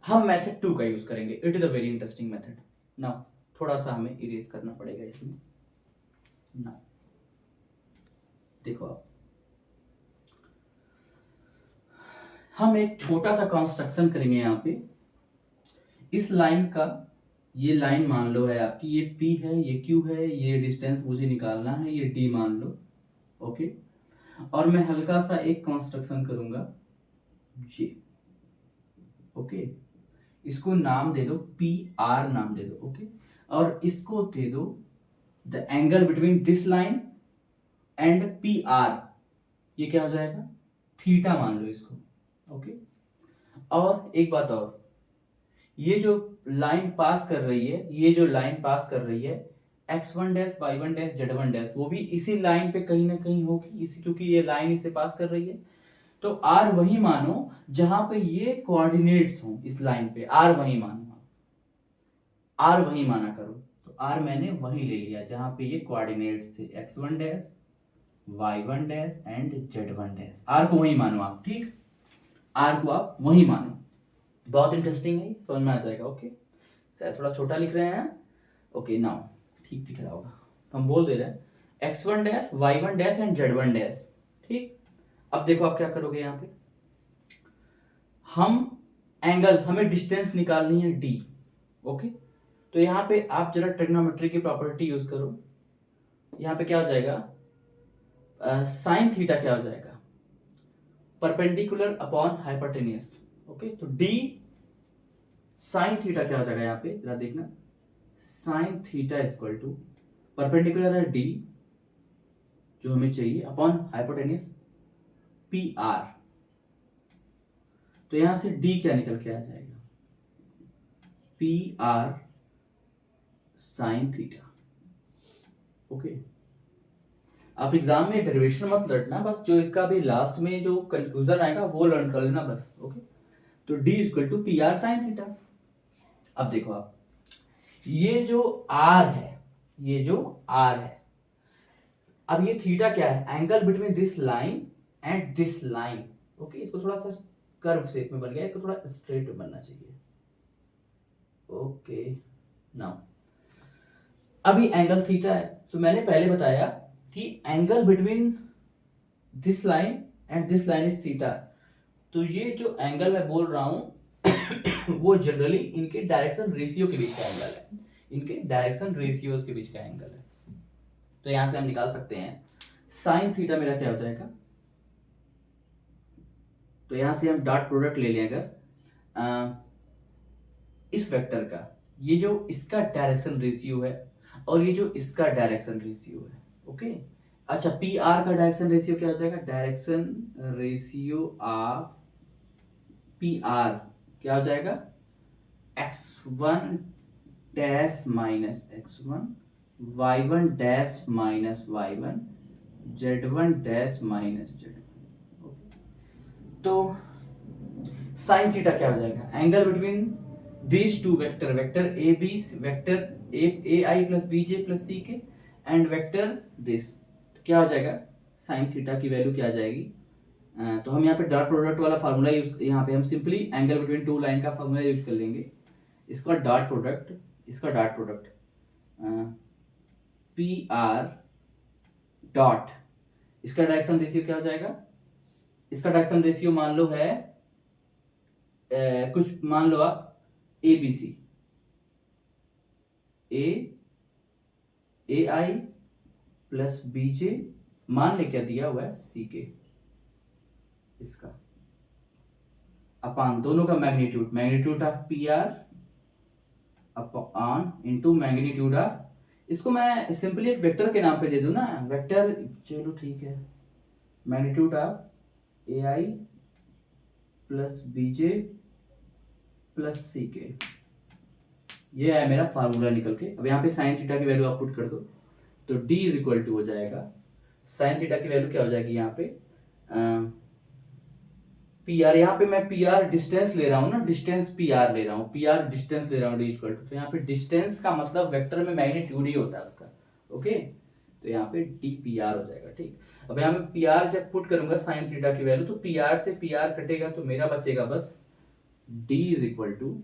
हम मेथड 2 का यूज करेंगे। It is a very interesting method. Now थोड़ा सा हमें इरेज करना पड़ेगा इसमें। नाउ देखो आप, हम एक छोटा सा कंस्ट्रक्शन करेंगे यहाँ पे। इस लाइन का, ये लाइन मान लो है आपकी, ये P है, ये Q है, ये डिस्टेंस मुझे निकालना है, ये D मान लो, ओके। और मैं हल्का सा एक कंस्ट्रक्शन करूंगा ये, ओके। इसको नाम दे दो PR नाम दे दो, ओके। और इसको दे दो the angle between this line and PR, ये क्या हो जाएगा, थीटा मान लो इसको, ओके। और एक बात और, ये जो लाइन पास कर रही है, ये जो लाइन पास कर रही है x1 dash y1 dash z1 dash, वो भी इसी लाइन पे कहीं ना कहीं होगी, इसी, क्योंकि ये लाइन इसे पास कर रही है। तो r वही मानो जहां पे ये कोऑर्डिनेट्स हो, इस लाइन पे r वही मानो, r वही माना करो। तो r मैंने वही ले लिया जहां पे ये कोऑर्डिनेट्स थे, x1 dash y1 dash and z1 dash, r को वही मानो आप, ठीक। r को आप वही मानो। बहुत इंटरेस्टिंग है, समझ में आ जाएगा, ओके। शायद थोड़ा छोटा लिख रहे हैं, ओके। नाउ ठीक दिख रहा होगा। हम बोल दे रहे हैं x1 dash y1 dash and z1 dash, ठीक। अब देखो आप क्या करोगे यहाँ पे, हम एंगल, हमें डिस्टेंस निकालनी है d, ओके। तो यहाँ पे आप जरा ट्रिग्नोमेट्री की प्रॉपर्टी यूज करो। यहाँ पे क्या हो जाएगा, साइन थीटा क्या हो जाएगा, परपेंडिकुलर अपॉन हाइपोटेन्यूज, ओके। तो d साइन थीटा क्या हो जाएगा, यहाँ पे जरा देखना, sine theta equal to perpendicular है d जो हमें चाहिए अपॉन हाइपोटेन्यूज PR। तो यहां से d क्या निकल के आ जाएगा, PR साइन थीटा, ओके। आप एग्जाम में डेरिवेशन मत लड़ना, बस जो इसका भी लास्ट में जो कंक्लूजन आएगा वो लर्न कर लेना बस, ओके। तो d equal to PR sine theta. अब देखो आप, ये जो R है, ये जो R है, अब ये थीटा क्या है, angle between this line and this line, okay. इसको थोड़ा सा कर्व शेप में बन गया, इसको थोड़ा स्ट्रेट में बनना चाहिए, ओके। नाउ अभी एंगल थीटा है, तो मैंने पहले बताया कि angle between this line and this line is theta. तो ये जो एंगल मैं बोल रहा हूं वो जनरली इनके डायरेक्शन रेशियो के बीच का एंगल है, इनके डायरेक्शन रेशियोज के बीच का एंगल है। तो यहां से हम निकाल सकते हैं साइन थीटा मेरा क्या हो जाएगा। तो यहां से हम डॉट प्रोडक्ट ले लें अगर इस वेक्टर का, ये जो इसका डायरेक्शन रेशियो है और ये जो इसका डायरेक्शन रेशियो है, ओके। अच्छा, पी आर का डायरेक्शन रेशियो क्या हो जाएगा, direction ratio of P R क्या हो जाएगा, x1 dash minus x1, y1 dash minus y1, z1 dash minus z1, okay. तो साइन थीटा क्या हो जाएगा, angle between this two vector, vector a b, vector a i plus b j plus c k and vector this, क्या हो जाएगा, sign theta की value क्या आ जाएगी। तो हम यहाँ पे डॉट प्रोडक्ट वाला फार्मूला यूज, यहाँ पे हम simply angle between two line का फार्मूला यूज कर लेंगे। इसका डॉट प्रोडक्ट, इसका dot product P R dot, इसका डायरेक्शन रेशियो क्या हो जाएगा, इसका डायरेक्शन रेशियो मान लो है कुछ मान लो आप a b c, a i plus b j, मान ले क्या दिया हुआ है सी के, इसका अपान दोनों का magnitude, magnitude of P are upon into magnitude of, इसको मैं सिंपली एक वेक्टर के नाम पे दे दूं ना, वेक्टर, चलो ठीक है, magnitude of a i plus b j plus c k, ये है मेरा फार्मूला निकल के। अब यहाँ पे साइन थीटा की वैल्यू आप पुट कर दो, तो d इज इक्वल टू हो जाएगा, साइन थीटा की वैल्यू क्या हो जाएगी यहाँ पे, पी आर, यहाँ पे मैं पी आर डिस्टेंस ले रहा हूँ ना, डिस्टेंस पी आर ले रहा हूँ, पी आर डिस्टेंस ले रहा हूँ, डी इक्वल टू, तो यहाँ पे डिस्टेंस का मतलब वेक्टर में मैग्नीट्यूड ही होता है उसका, ओके, तो यहाँ पे डी पी आर हो जाएगा, ठीक। अब यहाँ पे पी आर जब पुट करूंगा साइन थीटा की वैल्यू, तो पी आर से पी आर कटेगा, तो मेरा बचेगा बस D is equal to,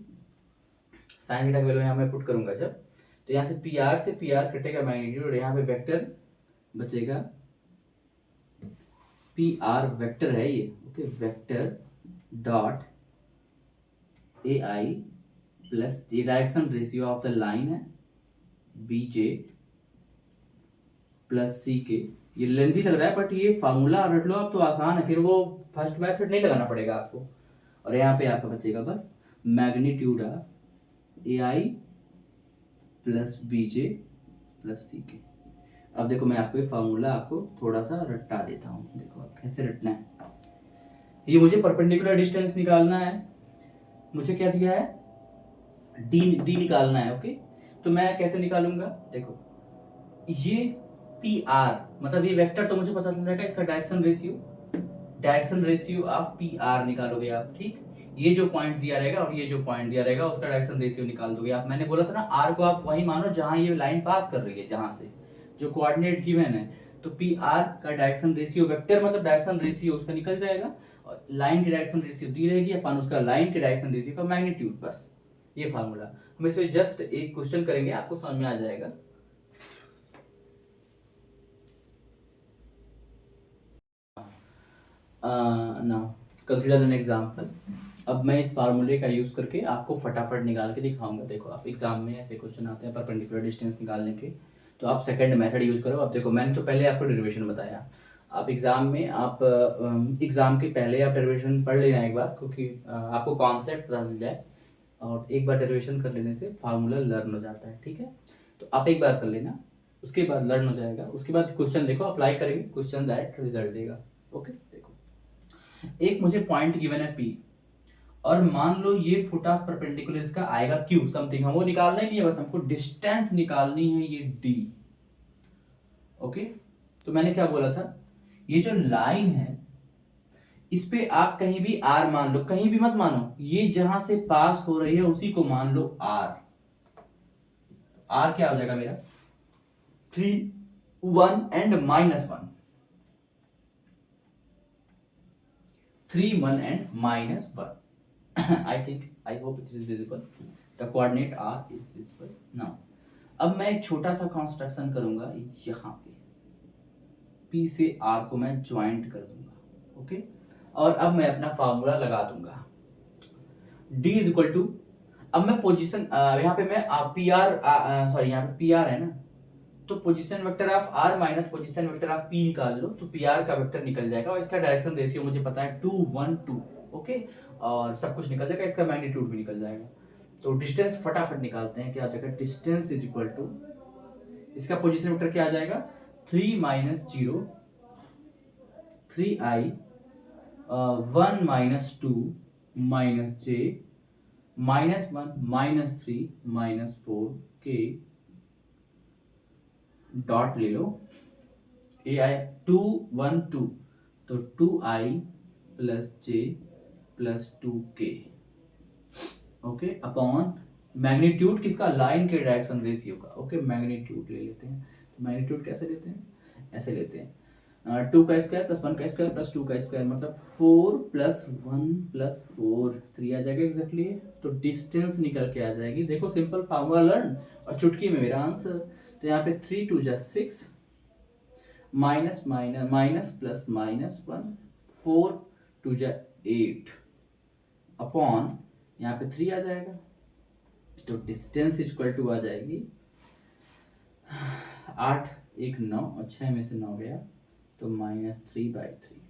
sine theta की वैल्यू यहाँ मैं पुट करूंगा जब, तो यहाँ से पी आर कटेगा मैग्नीट्यूड, यहाँ पे वेक्टर बचेगा, पी आर वेक्टर है ये, okay, vector dot A i plus J, direction ratio of the line है, B j plus c k, ये लेंथी लग रहा है बट ये फार्मूला रट लो आप तो आसान है, फिर वो फर्स्ट मेथड नहीं लगाना पड़ेगा आपको। और यहाँ पे आपका बचेगा बस magnitude of a i plus b j plus c k. अब देखो मैं आपको ये फार्मूला आपको थोड़ा सा रट्टा देता हूँ, देखो आप कैसे रटना है। ये मुझे परपेंडिकुलर डिस्टेंस निकालना है, मुझे क्या दिया है, डी निकालना है, ओके, तो मैं कैसे निकालूंगा, देखो ये पी आर मतलब ये वेक्टर तो मुझे पता चल जाएगा, इसका direction ratio of P are निकालोगे आप, ठीक, ये जो पॉइंट दिया रहेगा और ये जो पॉइंट दिया रहेगा उसका डायरेक्शन रेशियो निकाल दोगे आप। मैंने बोला था ना आर को आप वही मानो जहां ये लाइन पास कर रही है, जहां से जो कोऑर्डिनेट गिवन है, तो पी आर का डायरेक्शन रेशियो, वेक्टर मतलब डायरेक्शन रेशियो उसका निकल जाएगा, और लाइन की डायरेक्शन रेशियो दी रहेगी अपन उसका लाइन के डायरेक्शन रेशियो का मैग्नीट्यूड, बस ये फार्मूला। हम इसमें जस्ट एक क्वेश्चन करेंगे, आपको समझ में आ जाएगा। Now consider an example. अब मैं इस फार्मूले का यूज करके आपको फटाफट निकाल के दिखाऊंगा। देखो आप एग्जाम में ऐसे क्वेश्चन आते हैं परपेंडिकुलर डिस्टेंस निकालने के, तो आप सेकंड मेथड यूज करो। अब देखो मैंने तो पहले आपको डेरिवेशन बताया, आप एग्जाम में आप एग्जाम के पहले आप डेरिवेशन पढ़ लेना एक बार, क्योंकि आपको कॉन्सेप्ट पता चल जाए, और एक बार डेरिवेशन कर लेने से फार्मूला लर्न हो जाता है, ठीक है। तो आप एक बार कर लेना, उसके बाद लर्न हो जाएगा, उसके बाद क्वेश्चन देखो अप्लाई करेंगे, क्वेश्चन दैट रिजल्ट देगा, ओके। देखो एक मुझे पॉइंट गिवन है P, और मान लो ये फुट ऑफ परपेंडिकुलर इसका आएगा Q समथिंग, हम वो निकालना ही नहीं है, बस हमको डिस्टेंस निकालनी है, ये D, ओके। तो मैंने क्या बोला था, ये जो लाइन है इस पे आप कहीं भी R मान लो, कहीं भी मत मानो, ये जहां से पास हो रही है उसी को मान लो R। R क्या हो जाएगा मेरा 3 1 and -1, 3 1 and -1. I hope it is visible. The coordinate R is visible now. अब मैं एक छोटा सा कंस्ट्रक्शन करूंगा यहाँ पे, P से R को मैं ज्वाइंट कर दूंगा, ओके। और अब मैं अपना फार्मूला लगा दूंगा, D इज इक्वल टू, अब मैं पोजीशन यहाँ पे मैं पी आर, सॉरी यहाँ पे पी आर है ना, तो position vector of R minus position vector of P निकाल लो, तो पी आर का वेक्टर निकल जाएगा, और इसका डायरेक्शन रेशियो मुझे पता है 2 1 2, ओके, और सब कुछ निकल जाएगा, इसका मैग्नीट्यूड भी निकल जाएगा। तो डिस्टेंस फटाफट निकालते हैं, क्या आ जाएगा, डिस्टेंस इज इक्वल टू, इसका पोजीशन वेक्टर क्या आ जाएगा 3 -0 3i 1 -2 -j -1 -3 -4 के डॉट ले लो, ए आई 2 1 2, तो 2i plus j plus 2k, okay, upon magnitude किसका, लाइन के डायरेक्शन रेशियो का, ओके, मैग्नीट्यूड ले लेते हैं। तो मैग्नीट्यूड कैसे लेते हैं, ऐसे लेते हैं, 2 का स्क्वायर प्लस 1 का स्क्वायर प्लस 2 का स्क्वायर, मतलब 4 + 1 + 4 3 आ जाएगा एग्जैक्टली, तो डिस्टेंस निकल के आ जाएगी। देखो सिंपल फार्मूला लर्न, और चुटकी में मेरा आंसर। तो यहाँ पे 3 2 = 6 minus minus minus plus -1 4 2 = 8 upon यहाँ पे 3 आ जाएगा, तो डिस्टेंस इक्वल टू आ जाएगी 8 1 9 और 6 में से 9 गया, तो -3/3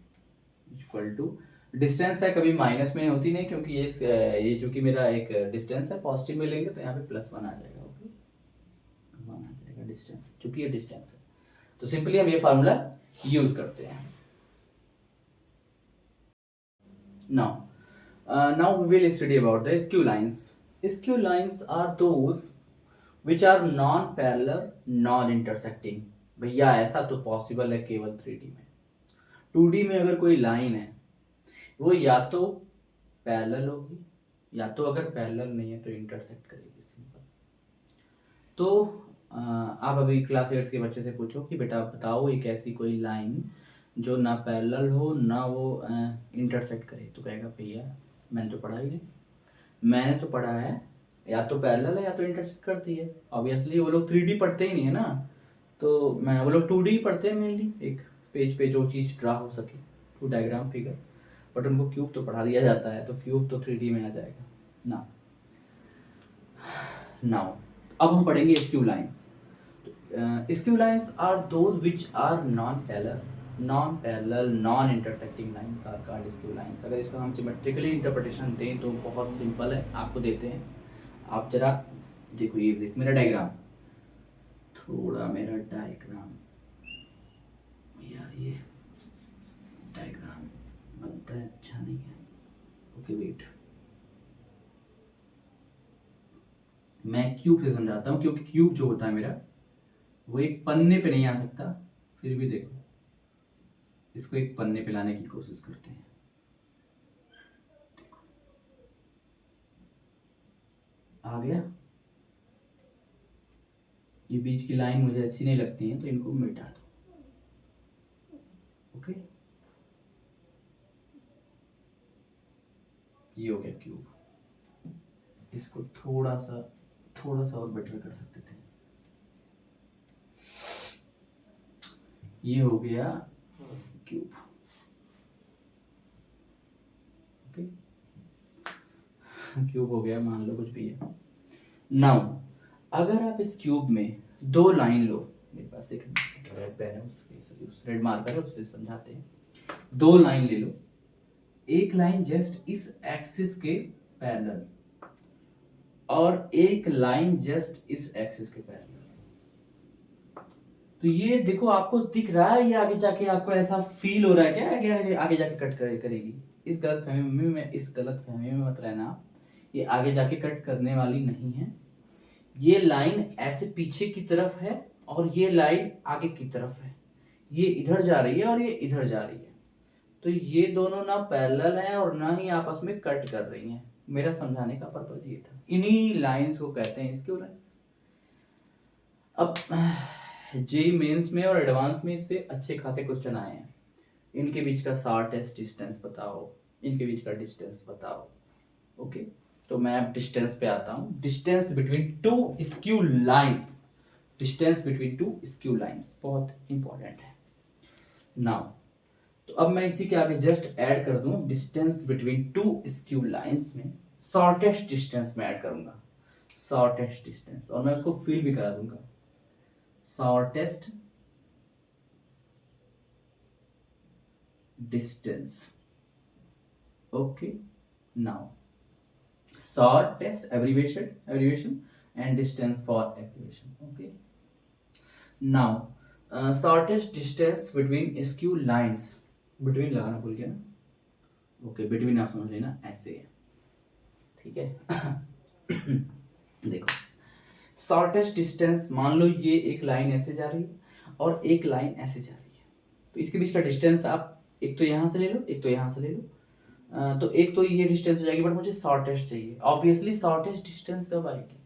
इक्वल टू डिस्टेंस है कभी माइनस में होती नहीं, क्योंकि ये जो कि मेरा एक डिस्टेंस है पॉजिटिव में लेंगे तो यहाँ पे +1 आ जाएगा। ओके, 1 आ जाएगा डिस्टेंस, चूंकि ये डिस्टेंस है तो सिंपली हम ये फार्मूला यूज करते हैं। now we will study about the skew lines. Skew lines are those which are non parallel non intersecting। भैया ऐसा तो पॉसिबल है केवल 3D में। 2D में अगर कोई लाइन है वो या तो पैरेलल होगी, या तो अगर पैरेलल नहीं है तो इंटरसेक्ट करेगी, सिंपल। तो आप अभी क्लास 8 के बच्चे से पूछो कि बेटा बताओ एक ऐसी कोई लाइन जो ना पैरेलल हो ना वो इंटरसेक्ट करे, तो कहेगा भैया मैंने तो पढ़ा ही नहीं। मैंने तो पढ़ा है या तो पैरेलल है या तो इंटरसेक्ट करती है। ऑब्वियसली वो लोग 3D पढ़ते ही नहीं है ना, तो मैं वो लोग 2D पढ़ते हैं मेनली, एक पेज पे जो चीज़ ड्रा हो सके, टू डायग्राम फिगर। बट उनको क्यूब तो पढ़ा दिया जाता है, तो क्यूब तो 3D में आ जाएगा ना। नाउ अब हम पढ़ेंगे skew lines. Skew lines are those which are non parallel non intersecting lines are called skew lines. अगर इसका हम सिमेट्रिकली इंटरप्रिटेशन दें तो बहुत सिंपल है, आपको देते हैं। आप जरा देखो, ये देख मेरा डायग्राम, थोड़ा मेरा डायग्राम यार, ये डायग्राम बनता है अच्छा नहीं है। ओके वेट, मैं क्यूब से समझाता हूँ, क्योंकि क्यूब जो होता है मेरा वो एक पन्ने पे नहीं आ सकता। फिर भी देखो, इसको एक पन्ने पे लाने की कोशिश करते हैं। देखो आ गया। ये बीच की लाइन मुझे अच्छी नहीं लगती है तो इनको मिटा दो। ओके, ये हो गया क्यूब। इसको थोड़ा सा और बेटर कर सकते थे। ये हो गया क्यूब। ओके, क्यूब हो गया, मान लो कुछ भी है। नाउ अगर आप इस क्यूब में दो लाइन लो, मेरे पास एक रेड पेन है, उसके रेड मार्कर है, उससे समझाते हैं। दो लाइन ले लो, एक लाइन जस्ट इस एक्सिस के पैरेलल और एक लाइन जस्ट इस एक्सिस के पैरेलल। तो ये देखो आपको दिख रहा है, ये आगे जाके आपको ऐसा फील हो रहा है क्या आगे जाके कट करेगी? इस गलत फहमी में मत रहना, ये आगे जाके कट करने वाली नहीं है। ये लाइन ऐसे पीछे की तरफ है और ये लाइन आगे की तरफ है, ये इधर जा रही है और ये इधर जा रही है। तो ये दोनों ना पैरेलल हैं और ना ही आपस में कट कर रही हैं। मेरा समझाने का पर्पस ये था। इन्हीं लाइंस को कहते हैं स्क्यू लाइंस। अब जेईई मेंस में और एडवांस में इससे अच्छे खासे क्वेश्चन आए हैं। इनके बीच का शॉर्टेस्ट डिस्टेंस बताओ, इनके बीच का डिस्टेंस बताओ। ओके, तो मैं अब डिस्टेंस पे आता हूँ। Distance between two skew lines, distance between two skew lines बहुत इंपॉर्टेंट है। नाउ तो अब मैं इसी के आगे जस्ट ऐड कर दूं distance between two skew lines में शॉर्टेस्ट डिस्टेंस में ऐड करूंगा, शॉर्टेस्ट डिस्टेंस, और मैं उसको फील भी करा दूंगा, shortest distance. Okay, now shortest abbreviation and distance for abbreviation. Okay, now shortest distance between skew lines, between लगाना भूल गया ना। ओके, between आप समझ लेना ऐसे है, ठीक है। देखो शॉर्टेस्ट डिस्टेंस, मान लो ये एक लाइन ऐसे जा रही है और एक लाइन ऐसे जा रही है, तो इसके बीच का डिस्टेंस आप एक तो यहां से ले लो, एक तो यहां से ले लो। तो एक तो ये डिस्टेंस हो जाएगी, बट मुझे शॉर्टेस्ट चाहिए। ऑब्वियसली शॉर्टेस्ट डिस्टेंस कब आएगी?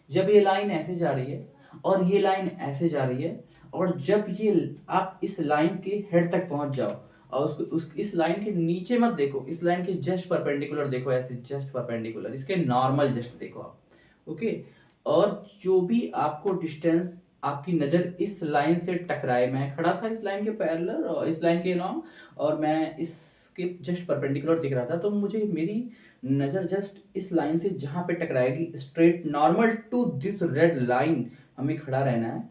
जब ये लाइन ऐसे जा रही है और ये लाइन ऐसे जा रही है, और जब ये आप इस लाइन के हेड तक पहुंच जाओ और इस लाइन के नीचे मत देखो, इस लाइन के जस्ट परपेंडिकुलर देखो, ऐसे जस्ट परपेंडिकुलर, इसके नॉर्मल जस्ट देखो आप। ओके, और जो भी आपको डिस्टेंस आपकी नजर इस लाइन से टकराए, मैं खड़ा था इस लाइन के पैरेलल और इस लाइन के लॉन्ग, और मैं इसके जस्ट परपेंडिकुलर दिख रहा था, तो मुझे मेरी नजर जस्ट इस लाइन से जहां पे टकराएगी, straight normal to this red line हमें खड़ा रहना है।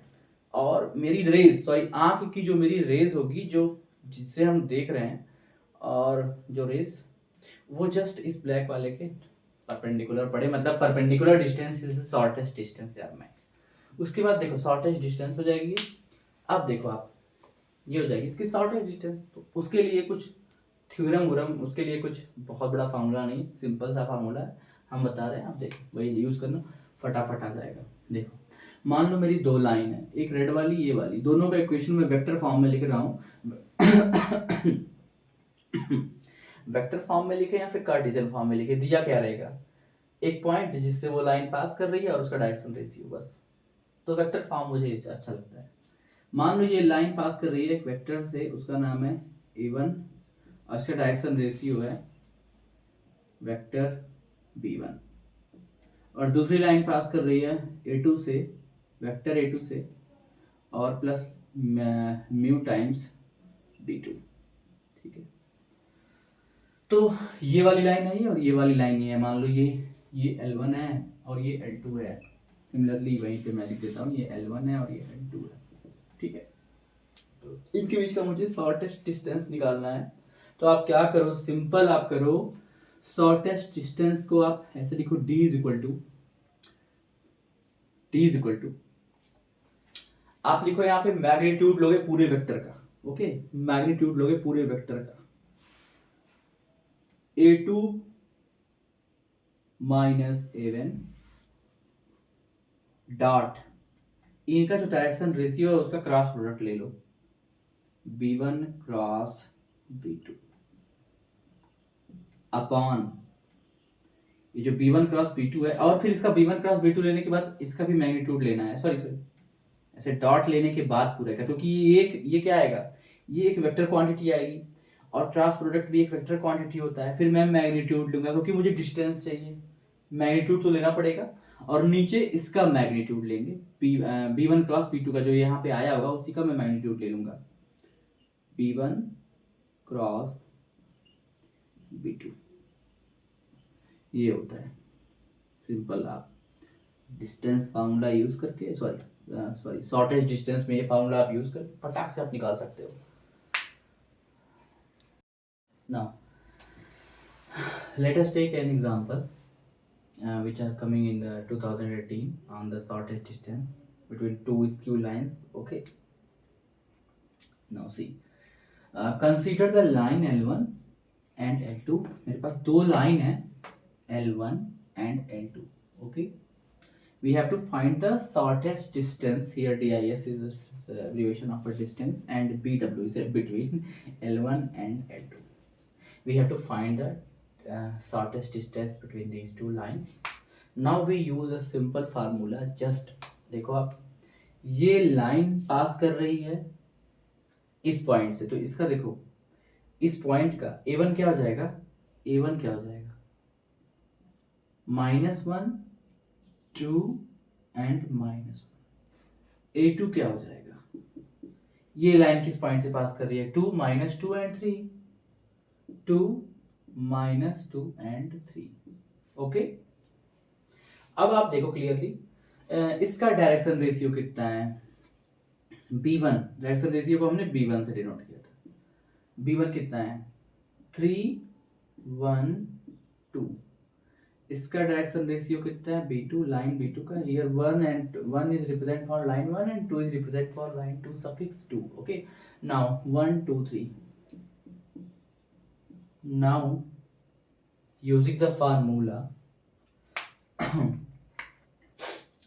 और मेरी रेज, सॉरी आंख की जो मेरी रेज होगी, जो जिससे हम देख रहे हैं, और जो रेस वो जस्ट इस ब्लैक वाले के परपेंडिकुलर पड़े, मतलब perpendicular distance is shortest distance यार मैं। उसके बाद देखो शॉर्टेस्ट डिस्टेंस हो जाएगी। अब देखो आप ये हो जाएगी इसकी शॉर्टेस्ट डिस्टेंस। तो उसके लिए कुछ थ्योरम वरम, उसके लिए कुछ बहुत बड़ा फार्मूला नहीं, सिंपल सा फार्मूला है, हम बता रहे हैं। आप देखो वही यूज़ करना, फटाफट आ जाएगा। देखो मान लो मेरी दो लाइन है, एक रेड वाली ये वाली, दोनों का इक्वेशन मैं वेक्टर फॉर्म में लिख रहा हूँ। वेक्टर फॉर्म में लिखे या फिर कार्टेशियन फॉर्म में लिखे, दिया क्या रहेगा, एक पॉइंट जिससे वो लाइन पास कर रही है और उसका डायरेक्शन रेशियो, बस। तो वेक्टर फॉर्म मुझे इससे अच्छा लगता है। मान लो ये लाइन पास कर रही है एक वेक्टर से, उसका नाम है a1 और इसका डायरेक्शन रेशियो है वेक्टर b1, और दूसरी लाइन पास कर रही है a2 से, वेक्टर a2 से, और प्लस म्यू टाइम्स b2। ठीक है, तो ये वाली लाइन है ये और ये वाली लाइन है, मान लो ये L1 है और ये L2 है। सिमिलरली वहीं पे मैं लिख देता हूँ, ये L1 है और ये L2 है। ठीक है, तो इनके बीच का मुझे शॉर्टेस्ट डिस्टेंस निकालना है। तो आप क्या करो, सिंपल आप करो, शॉर्टेस्ट डिस्टेंस को आप ऐसे लिखो, d इज इक्वल टू आप लिखो यहाँ पे मैग्नीट्यूड लोगे पूरे वेक्टर का। ओके, मैग्नीट्यूड लोगे पूरे वेक्टर का, a2 माइनस a1 डॉट, इनका जो डायरेक्शन रेशियो है उसका क्रॉस प्रोडक्ट ले लो, b1 क्रॉस b2 अपॉन ये जो b1 क्रॉस b2 है, और फिर इसका b1 क्रॉस b2 लेने के बाद इसका भी मैग्नीट्यूड लेना है, सॉरी ऐसे डॉट लेने के बाद पूरे का, क्योंकि ये क्या आएगा, ये एक वेक्टर क्वांटिटी आएगी और क्रॉस प्रोडक्ट भी एक वेक्टर क्वांटिटी होता है। फिर मैं मैग्नीट्यूड लूंगा क्योंकि मुझे डिस्टेंस चाहिए, मैग्नीट्यूड तो लेना पड़ेगा, और नीचे इसका मैग्नीट्यूड लेंगे, b1 क्रॉस b2 का जो यहाँ पे आया होगा उसी का मैं मैग्नीट्यूड ले लूंगा, b1 क्रॉस b2। ये होता है सिंपल, आप डिस्टेंस फार्मूला यूज करके, सॉरी शॉर्टेस्ट डिस्टेंस में ये फार्मूला आप यूज करके फटाक से आप निकाल सकते हो। Now let us take an example which are coming in the 2018 on the shortest distance between two skew lines. Okay, now see, consider the line L1 and L2। मेरे पास दो लाइन है L1 and L2। okay, we have to find the shortest distance, here dis is the abbreviation of a distance and bw is between L1 and L2। we have to find the shortest distance between these two lines। now we use a simple formula, just देखो आप, ये line पास कर रही है इस point से, तो इसका देखो इस पॉइंट का a1 क्या हो जाएगा, a1 क्या हो जाएगा -1 2 एंड -1, a2 क्या हो जाएगा, ये लाइन किस पॉइंट से पास कर रही है, 2 -2 एंड 3, 2 -2 एंड 3। ओके, अब आप देखो क्लियरली, इसका डायरेक्शन रेशियो कितना है, b1, डायरेक्शन रेशियो को हमने b1 से डिनोट किया था, b1 कितना है 3 1 2, इसका डायरेक्शन रेशियो कितना है b2, लाइन b2 का, here 1 and 1 is represent for line 1 and 2 is represent for line 2 suffix 2। Okay, now 1 2 3, now using the formula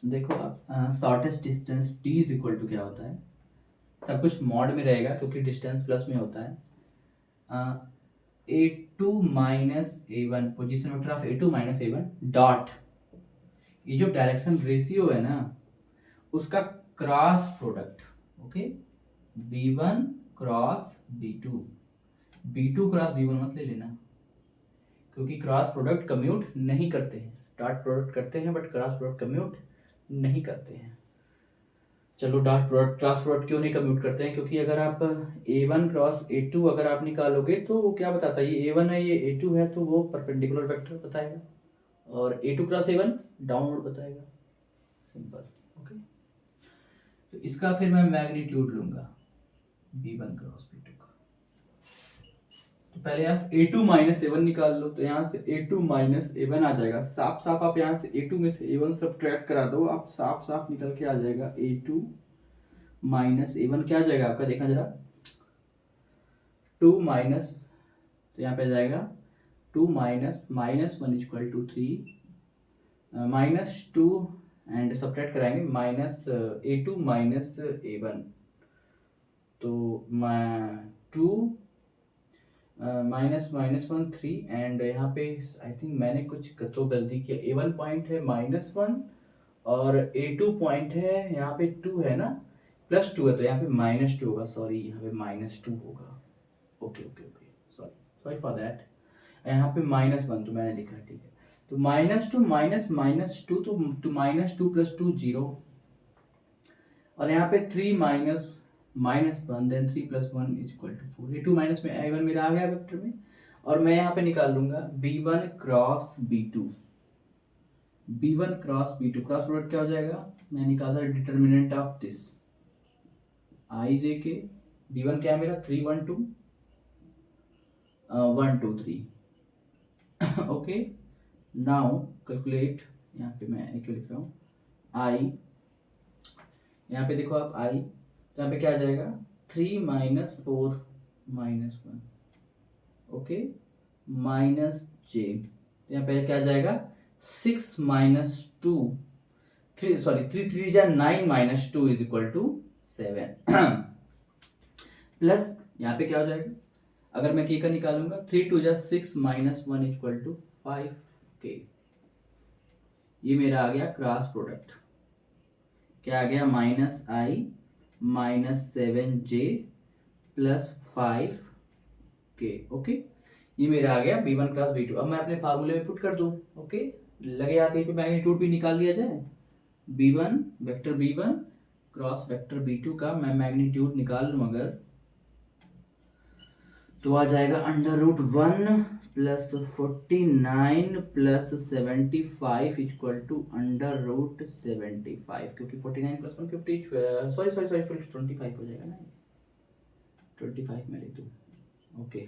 देखो आप, shortest distance d is equal to क्या होता है, सब कुछ मॉड में रहेगा क्योंकि डिस्टेंस प्लस में होता है, a2 minus a1, position vector of a2 minus a1 dot, ये जो डायरेक्शन रेशियो है ना उसका cross product. Okay, b1 cross b2, b2 cross b1 मत ले लेना क्योंकि क्रॉस प्रोडक्ट कम्यूट नहीं करते हैं, डॉट प्रोडक्ट करते हैं बट क्रॉस प्रोडक्ट कम्यूट नहीं करते हैं। चलो डॉट प्रोडक्ट क्रॉस प्रोडक्ट क्यों नहीं कम्यूट करते हैं, क्योंकि अगर आप a1 क्रॉस a2 अगर आप निकालोगे तो वो क्या बताता है, ये a1 है ये a2 है, तो वो परपेंडिकुलर वेक्टर बताएगा, और a2 क्रॉस a1 डाउनवर्ड बताएगा, सिंपल। ओके, तो इसका फिर मैं मैग्नीट्यूड लूंगा b1 क्रॉस b2 का। तो पहले आप a2 माइनस a1 निकाल लो, तो यहाँ से a2 माइनस a1 आ जाएगा। साफ साफ आप यहाँ से a2 में से a1 सब्ट्रैक्ट करा दो, आप साफ साफ निकल के आ जाएगा a2 माइनस a1 क्या आ जाएगा आपका, देखना जरा, 2 माइनस, तो यहाँ पे आ जाएगा 2 minus minus 1 equal to 3 minus 2 and subtract कराएंगे माइनस a2 माइनस a1, तो 2 माइनस माइनस 1 3 एंड यहाँ पे आई थिंक मैंने कुछ तो गलती किया, a1 पॉइंट है -1 और a2 पॉइंट है यहाँ पे 2 है ना, +2 है, तो यहाँ पे -2 होगा, सॉरी यहाँ पे -2 होगा। Okay okay okay, sorry sorry for that. यहाँ पे -1 तो मैंने लिखा, ठीक है, तो -2 माइनस -2 तो -2 + 2 0, और यहाँ पे 3 माइनस -1 देन 3 + 1 = 4, ये 2 माइनस में a1 मेरा आ गया वेक्टर में, और मैं यहाँ पे निकाल लूंगा b1 cross b2, b1 cross b2, cross product क्या हो जाएगा, मैं निकाला determinant of this i j k, b1 क्या है मेरा 3 1 2 1 2 3 ओके। नाउ कैलकुलेट, यहाँ पे मैं क्यों लिख रहा हूँ i, यहाँ पे देखो आप i, तो यहाँ पे क्या आ जाएगा 3 minus 4 minus 1, okay, minus j, तो यहाँ पे क्या आ जाएगा 6 माइनस 2 3 सॉरी 3 3 जा 9 माइनस 2 = 7 प्लस यहाँ पे क्या हो जाएगा, अगर मैं k का निकालूंगा 3 2 जा 6 माइनस 1 = 5k, ये मेरा आ गया क्रॉस प्रोडक्ट, क्या आ गया -i minus 7j plus 5k, okay, ये मेरा आ गया b1 क्रॉस b2। अब मैं अपने फार्मूले में पुट कर दूं, ओके, लगे हाथ पे मैग्नीट्यूड भी निकाल लिया जाए, b1 vector b1 cross vector b2 का मैं मैग्नीट्यूड निकाल लूं अगर, तो आ जाएगा √1 प्लस 49 प्लस 75 = √75, क्योंकि 49 + 1 50, सॉरी 25 हो जाएगा ना, 25 में लिख दूँ, ओके।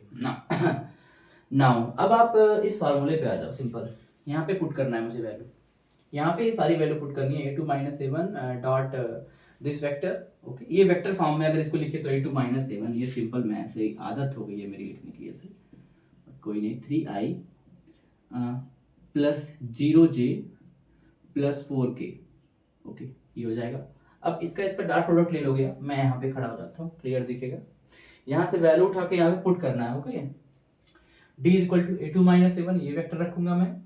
नाउ अब आप इस फार्मूले पे आ जाओ, सिंपल, यहाँ पे पुट करना है मुझे वैल्यू, यहाँ पे ये सारी वैल्यू पुट करनी है, a2 minus a1 dot this vector, okay, ये वेक्टर फॉर्म में अगर इसको लिखे तो a2 माइनस a1, ये सिंपल मैथ्स है, आदत हो गई है मेरी लिखने की ऐसे, कोई नहीं, 3i plus 0j plus 4k, okay, ये हो जाएगा। अब इसका डॉट प्रोडक्ट ले लोगे, मैं यहाँ पे खड़ा हो जाता हूँ, क्लियर दिखेगा, यहाँ से वैल्यू उठा के यहाँ पे पुट करना है, okay, d = a2 minus a1, ये वेक्टर रखूंगा मैं,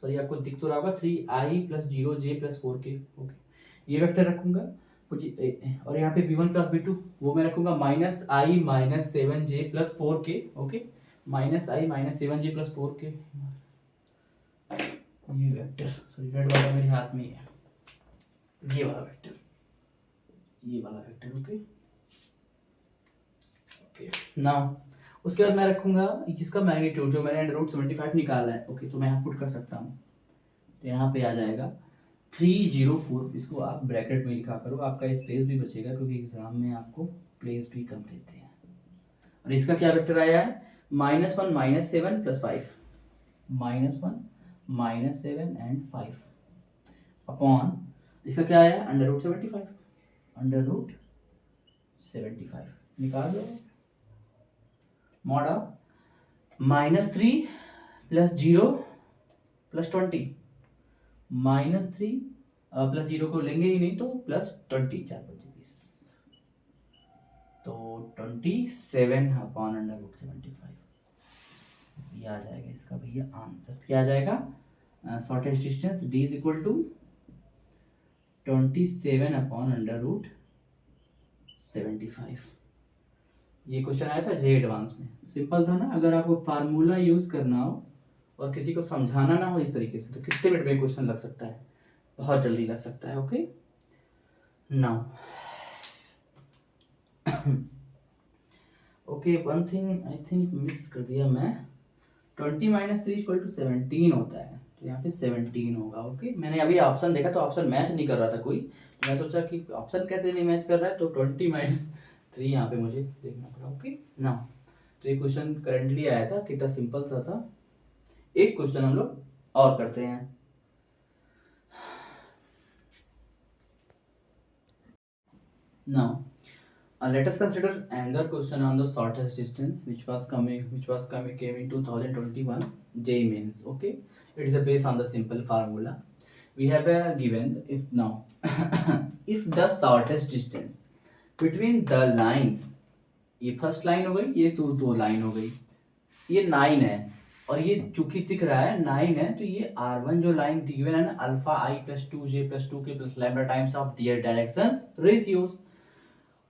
सॉरी आपको दिख तो रहा होगा 3i plus 0j plus 4k, okay, ये वेक्टर रखूंगा, और यहाँ पे b1 प्लस b2 वो मैं रखूंगा -i minus 7j plus 4k, okay, -i minus 7j plus 4k, ये वेक्टर, सॉरी रेड वाला मेरे हाथ में है, ये वाला वेक्टर, ये वाला वेक्टर, ओके ओके। नाउ उसके बाद मैं रखूंगा इसका मैग्नीट्यूड, जो मैंने √75 निकाला है, ओके, तो मैं यहाँ पुट कर सकता हूँ, तो यहाँ पे आ जाएगा 304, इसको आप ब्रैकेट में लिखा करो, आपका स्पेस भी बचेगा, क्योंकि एग्जाम में आपको प्लेस भी कम देते हैं। और इसका क्या वेक्टर आया है, -1 minus 7 plus 5, -1 minus 7 and 5 upon, इसका क्या आया √75, √75 निकाल लो, mod of -3 plus 0 plus 20, -3 plus 0 को लेंगे ही नहीं, तो प्लस 20, 4 5 20, तो 27 अपॉन √75, ये आ जाएगा इसका भैया आंसर, क्या आ जाएगा, शॉर्टेस्ट डिस्टेंस d = 27 अपॉन √75। ये क्वेश्चन आया था जे एडवांस में, सिंपल था ना, अगर आपको फार्मूला यूज करना हो और किसी को समझाना ना हो इस तरीके से, तो कितने मिनट में क्वेश्चन लग सकता है, बहुत जल्दी लग सकता है, okay. Now okay, one thing I think miss कर दिया मैं, 20 - 3 = 17 होता है, तो यहाँ पे 17 होगा, ओके। मैंने अभी ऑप्शन देखा तो ऑप्शन मैच नहीं कर रहा था कोई, तो मैं सोचा कि ऑप्शन कैसे नहीं मैच कर रहा है, तो 20 - 3 यहाँ पे मुझे देखना पड़ा, ओके। नाउ तो ये क्वेश्चन करंटली आया था, कितना सिंपल सा था। एक क्वेश्चन हम लोग और करते हैं। Now, let us consider another question on the shortest distance, came in 2021 JEE Mains. Okay, it is based on the simple formula. We have a given if now if the shortest distance between the lines, ये first line हो गई, ये दो line हो गई, ये 9 है और ये चूंकि दिख रहा है 9 है, तो ये R1 जो लाइन गिवन है ना, alpha i plus 2j plus 2k plus lambda times of their direction ratios,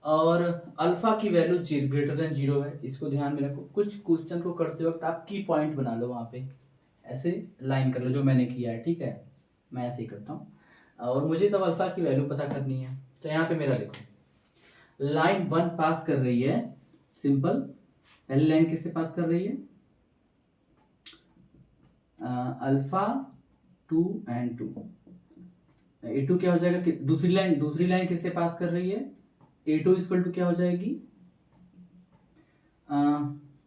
और अल्फा की वैल्यू ग्रेटर देन 0 है। इसको ध्यान में रखो, कुछ क्वेश्चन को करते वक्त आप की पॉइंट बना लो, वहाँ पे ऐसे लाइन कर लो जो मैंने किया है, ठीक है, मैं ऐसे ही करता हूँ। और मुझे तब अल्फा की वैल्यू पता करनी है। तो यहाँ पे मेरा देखो लाइन 1 पास कर रही है, सिंपल। पहली लाइन किससे पास कर रही है? Alpha 2 and 2। A2 क्या हो जाएगा? दूसरी लाइन किससे पास कर रही है? A2 इक्वल टू क्या हो जाएगी?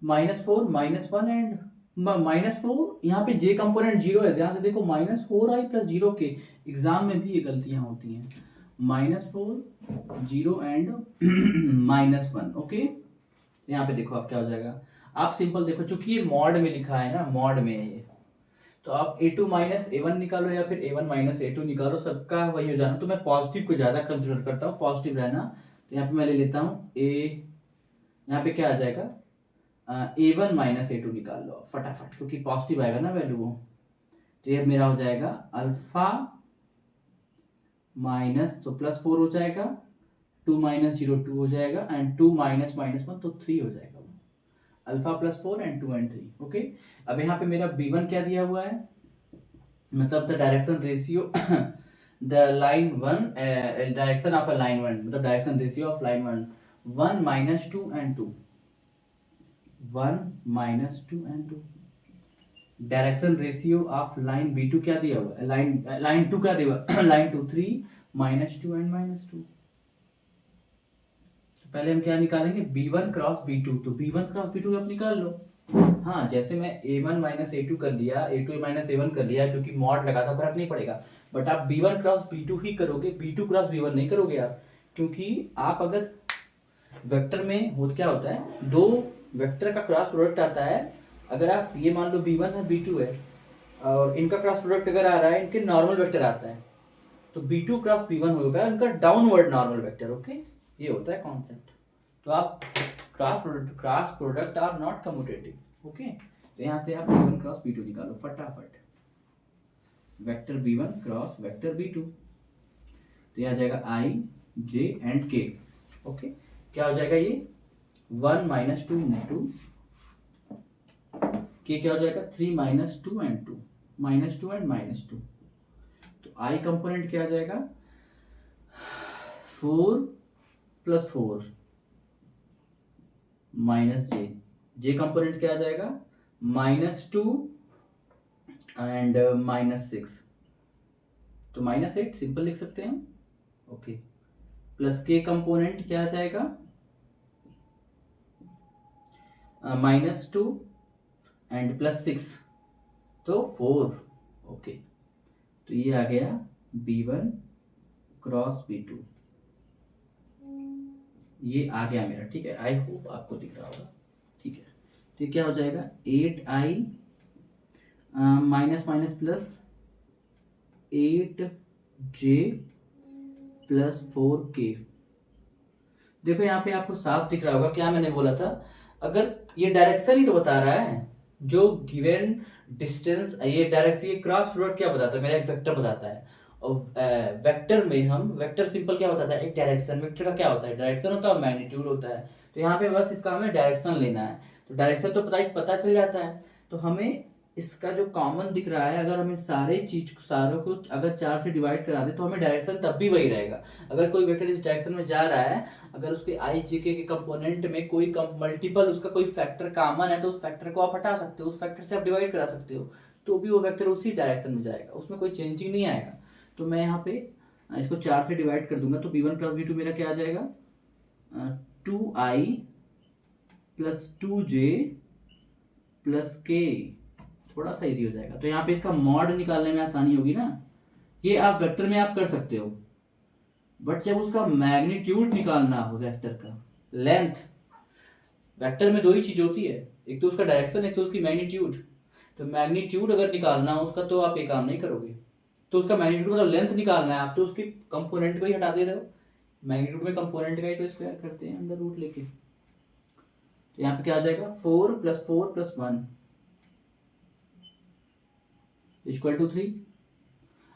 -4 -1 एंड -4। यहाँ पे j कंपोनेंट 0 है, ध्यान से देखो, -4i प्लस 0 के। एग्जाम में भी ये गलतियां होती हैं। -4 0 एंड -1। ओके, यहाँ पे देखो आप क्या हो जाएगा। आप सिंपल देखो, चूंकि ये मॉड में लिखा है ना, मॉड में है ये, तो आप A2 माइनस A1 निकालो या फिर A1 माइनस A2 निकालो, सबका वही हो जाना। तो मैं पॉजिटिव को ज्यादा कंसिडर करता हूँ, पॉजिटिव रहना। तो यहाँ पे मैं ले लेता हूँ यहाँ पे क्या आ जाएगा, A1 माइनस A2 निकाल लो फटाफट, क्योंकि पॉजिटिव आएगा ना वैल्यू वो। तो ये मेरा हो जाएगा अल्फा माइनस, तो +4 हो जाएगा, 2 माइनस 0 2 हो जाएगा, एंड 2 माइनस -1 तो 3 हो जाएगा। Alpha +4 and 2 and 3। ओके, अब यहाँ पे मेरा B1 क्या दिया हुआ है, मतलब the direction ratio the line 1 direction of a line 1, मतलब direction ratio of line 1 1 minus 2 and 2, 1 minus 2 and 2। Direction ratio of line B2 क्या दिया हुआ है, लाइन 2 क्या दिया हुआ लाइन 2 3 माइनस 2 एंड -2। तो पहले हम क्या निकालेंगे, B1 क्रॉस B2। तो B1 क्रॉस B2 आप निकाल लो। हाँ, जैसे मैं A1 माइनस A2 कर लिया, A2 माइनस A1 कर लिया, जो कि मॉड लगा था, फर्क नहीं पड़ेगा। बट आप B1 क्रॉस B2 ही करोगे, B2 क्रॉस B1 नहीं करोगे आप, क्योंकि आप अगर वेक्टर में क्या होता है, दो वेक्टर का क्रॉस प्रोडक्ट आता है। अगर आप ये मान लो B1 है B2 है, और इनका क्रॉस प्रोडक्ट अगर आ रहा है, इनके नॉर्मल वेक्टर आता है, तो B2 क्रॉस B1 होगा इनका डाउनवर्ड नॉर्मल वेक्टर। ओके, ये होता है कॉन्सेप्ट। तो आप cross product are not commutative. Okay, तो यहाँ से आप B1 क्रॉस B2 निकालो फटाफट, vector B1 cross vector B2। तो यह आ जाएगा I J and K। Okay, क्या हो जाएगा ये 1 माइनस 2 2, K क्या हो जाएगा 3 माइनस 2 एंड 2, -2 एंड -2। तो I कंपोनेंट क्या आ जाएगा 4 + 4 माइनस J कंपोनेंट क्या आ जाएगा -2 एंड -6, तो -8 सिंपल लिख सकते हैं हम। ओके, प्लस K कंपोनेंट क्या आ जाएगा -2 एंड +6, तो 4। ओके, तो ये आ गया B1 क्रॉस B2, ये आ गया मेरा। ठीक है, आई होप आपको दिख रहा होगा। ठीक है, तो ये क्या हो जाएगा 8i minus minus plus 8j plus 4k। देखो यहाँ पे आपको साफ दिख रहा होगा, क्या मैंने बोला था, अगर ये डायरेक्शन ही तो बता रहा है, जो गिवन डिस्टेंस, ये डायरेक्शन, ये क्रॉस प्रोडक्ट क्या बताता है, मेरा एक वेक्टर बताता है। और वेक्टर में हम, वेक्टर सिंपल क्या बताता है, एक डायरेक्शन। वेक्टर का क्या होता है, डायरेक्शन होता है, मैग्नीट्यूड होता है। तो यहाँ पे बस इसका हमें डायरेक्शन लेना है, तो डायरेक्शन तो पता चल जाता है। तो हमें इसका जो कॉमन दिख रहा है, अगर हमें सारों को अगर 4 से डिवाइड करा दे, तो हमें डायरेक्शन तब भी वही रहेगा। अगर कोई वेक्टर इस डायरेक्शन में जा रहा है, अगर उसके आई जे के कंपोनेंट में कोई मल्टीपल, उसका कोई फैक्टर कॉमन है, तो उस फैक्टर को आप हटा सकते हो, उस फैक्टर से आप डिवाइड करा सकते हो, तो भी वो वेक्टर उसी डायरेक्शन में जाएगा, उसमें कोई चेंजिंग नहीं आएगा। तो मैं यहाँ पे इसको 4 से डिवाइड कर दूंगा, तो B1 + B2 मेरा क्या आ जाएगा 2i plus 2j plus k, थोड़ा सा इजी हो जाएगा। तो यहाँ पे इसका मॉड निकालने में आसानी होगी ना। ये आप वेक्टर में आप कर सकते हो, बट जब उसका मैग्नीट्यूड निकालना हो वेक्टर का, लेंथ, वेक्टर में दो ही चीज होती है, एक तो उसका डायरेक्शन, एक तो उसकी मैग्नीट्यूड। तो मैग्नीट्यूड अगर निकालना हो उसका तो आप ये काम नहीं करोगे, तो उसका मैग्नीट्यूड मतलब लेंथ निकालना है, आप तो उसके कंपोनेंट को ही हटा दे रहे हो। मैग्नीट्यूड में कंपोनेंट का ही तो स्क्वायर करते हैं अंडर रूट लेके। तो यहाँ पे क्या आ जाएगा, 4 + 4 + 1 = 3।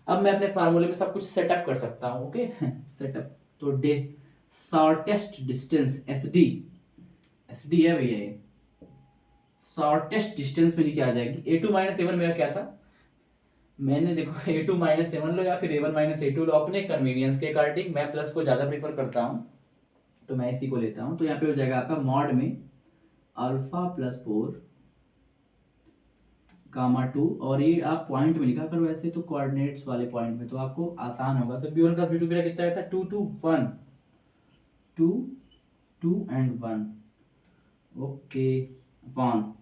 अब मैं अपने फार्मूले में सब कुछ सेटअप कर सकता हूँ। ओके सेटअप, तो day shortest distance SD, SD है भैया ये, शॉर्टेस्ट डिस्टेंस मेरी क्या आ जाएगी, a2 - a1 मेरा क्या था, मैंने देखो a2 - a1 लो या फिर a1 - a2 लो, अपने कन्वीनियंस के अकॉर्डिंग। मैं प्लस को ज्यादा प्रीफर करता हूँ तो मैं इसी को लेता हूँ। तो यहाँ पे हो जाएगा आपका मॉड में अल्फा + 4 गामा 2, और ये आप पॉइंट में लिखा करो ऐसे, तो कोऑर्डिनेट्स वाले पॉइंट में तो आपको आसान होगा। तो b1 + b2 मेरा कितना रहता है, 2 2 1, 2 2 and 1, ओके अपॉन।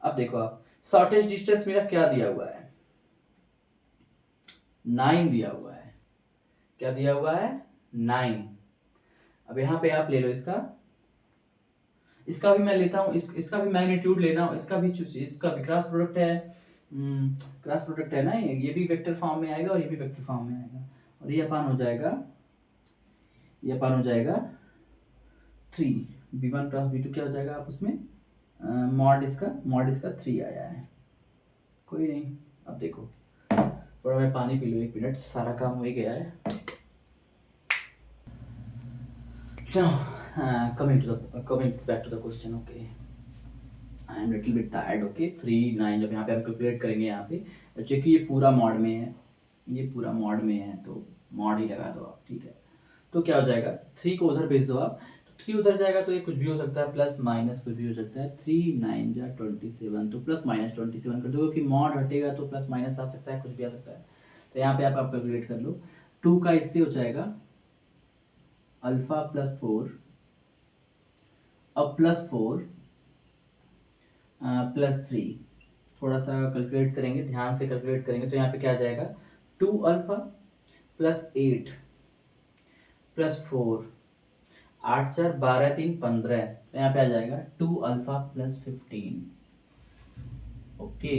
अब देखो आप, शॉर्टेस्ट डिस्टेंस मेरा क्या दिया हुआ है, 9 दिया हुआ है। क्या दिया हुआ है, 9। अब यहाँ पे आप ले लो इसका भी मैं लेता हूँ, इसका भी मैग्नीट्यूड लेना, इसका भी क्रॉस प्रोडक्ट है, क्रॉस प्रोडक्ट है ना, ये भी वेक्टर फॉर्म में आएगा और ये भी वेक्टर फॉर्म में आएगा, और ये अपान हो जाएगा, ये अपान हो जाएगा 3। b1 + b2 क्या हो जाएगा आप उसमें, मॉड इसका 3 आया है। कोई नहीं, अब देखो थोड़ा मैं पानी पी लूँ, 1 मिनट, सारा काम हो ही गया है। coming back to the question, okay, I am little bit tired, okay। 3 9 जब यहाँ पे हम कैलकुलेट करेंगे, यहाँ पे चूंकि ये पूरा मॉड में है, ये पूरा मॉड में है तो मॉड ही लगा दो आप, ठीक है। तो क्या हो जाएगा, 3 को उधर भेज दो आप, तो 3 उधर जाएगा तो ये कुछ भी हो सकता है, प्लस माइनस कुछ भी हो सकता है। 3 9 जा 27, तो प्लस माइनस 27 कर दो, क्योंकि मॉड हटेगा तो प्लस माइनस आ सकता है, कुछ भी आ सकता है। तो यहाँ पे आप कैलकुलेट कर लो, 2 का इससे हो जाएगा अल्फा + 4, अब +4 +3, थोड़ा सा कैलकुलेट करेंगे, ध्यान से कैलकुलेट करेंगे, तो यहाँ पे क्या आ जाएगा, 2 अल्फा + 8 + 4, 8 4 12 3 15, तो यहाँ पे आ जाएगा 2 अल्फा + 15, ओके।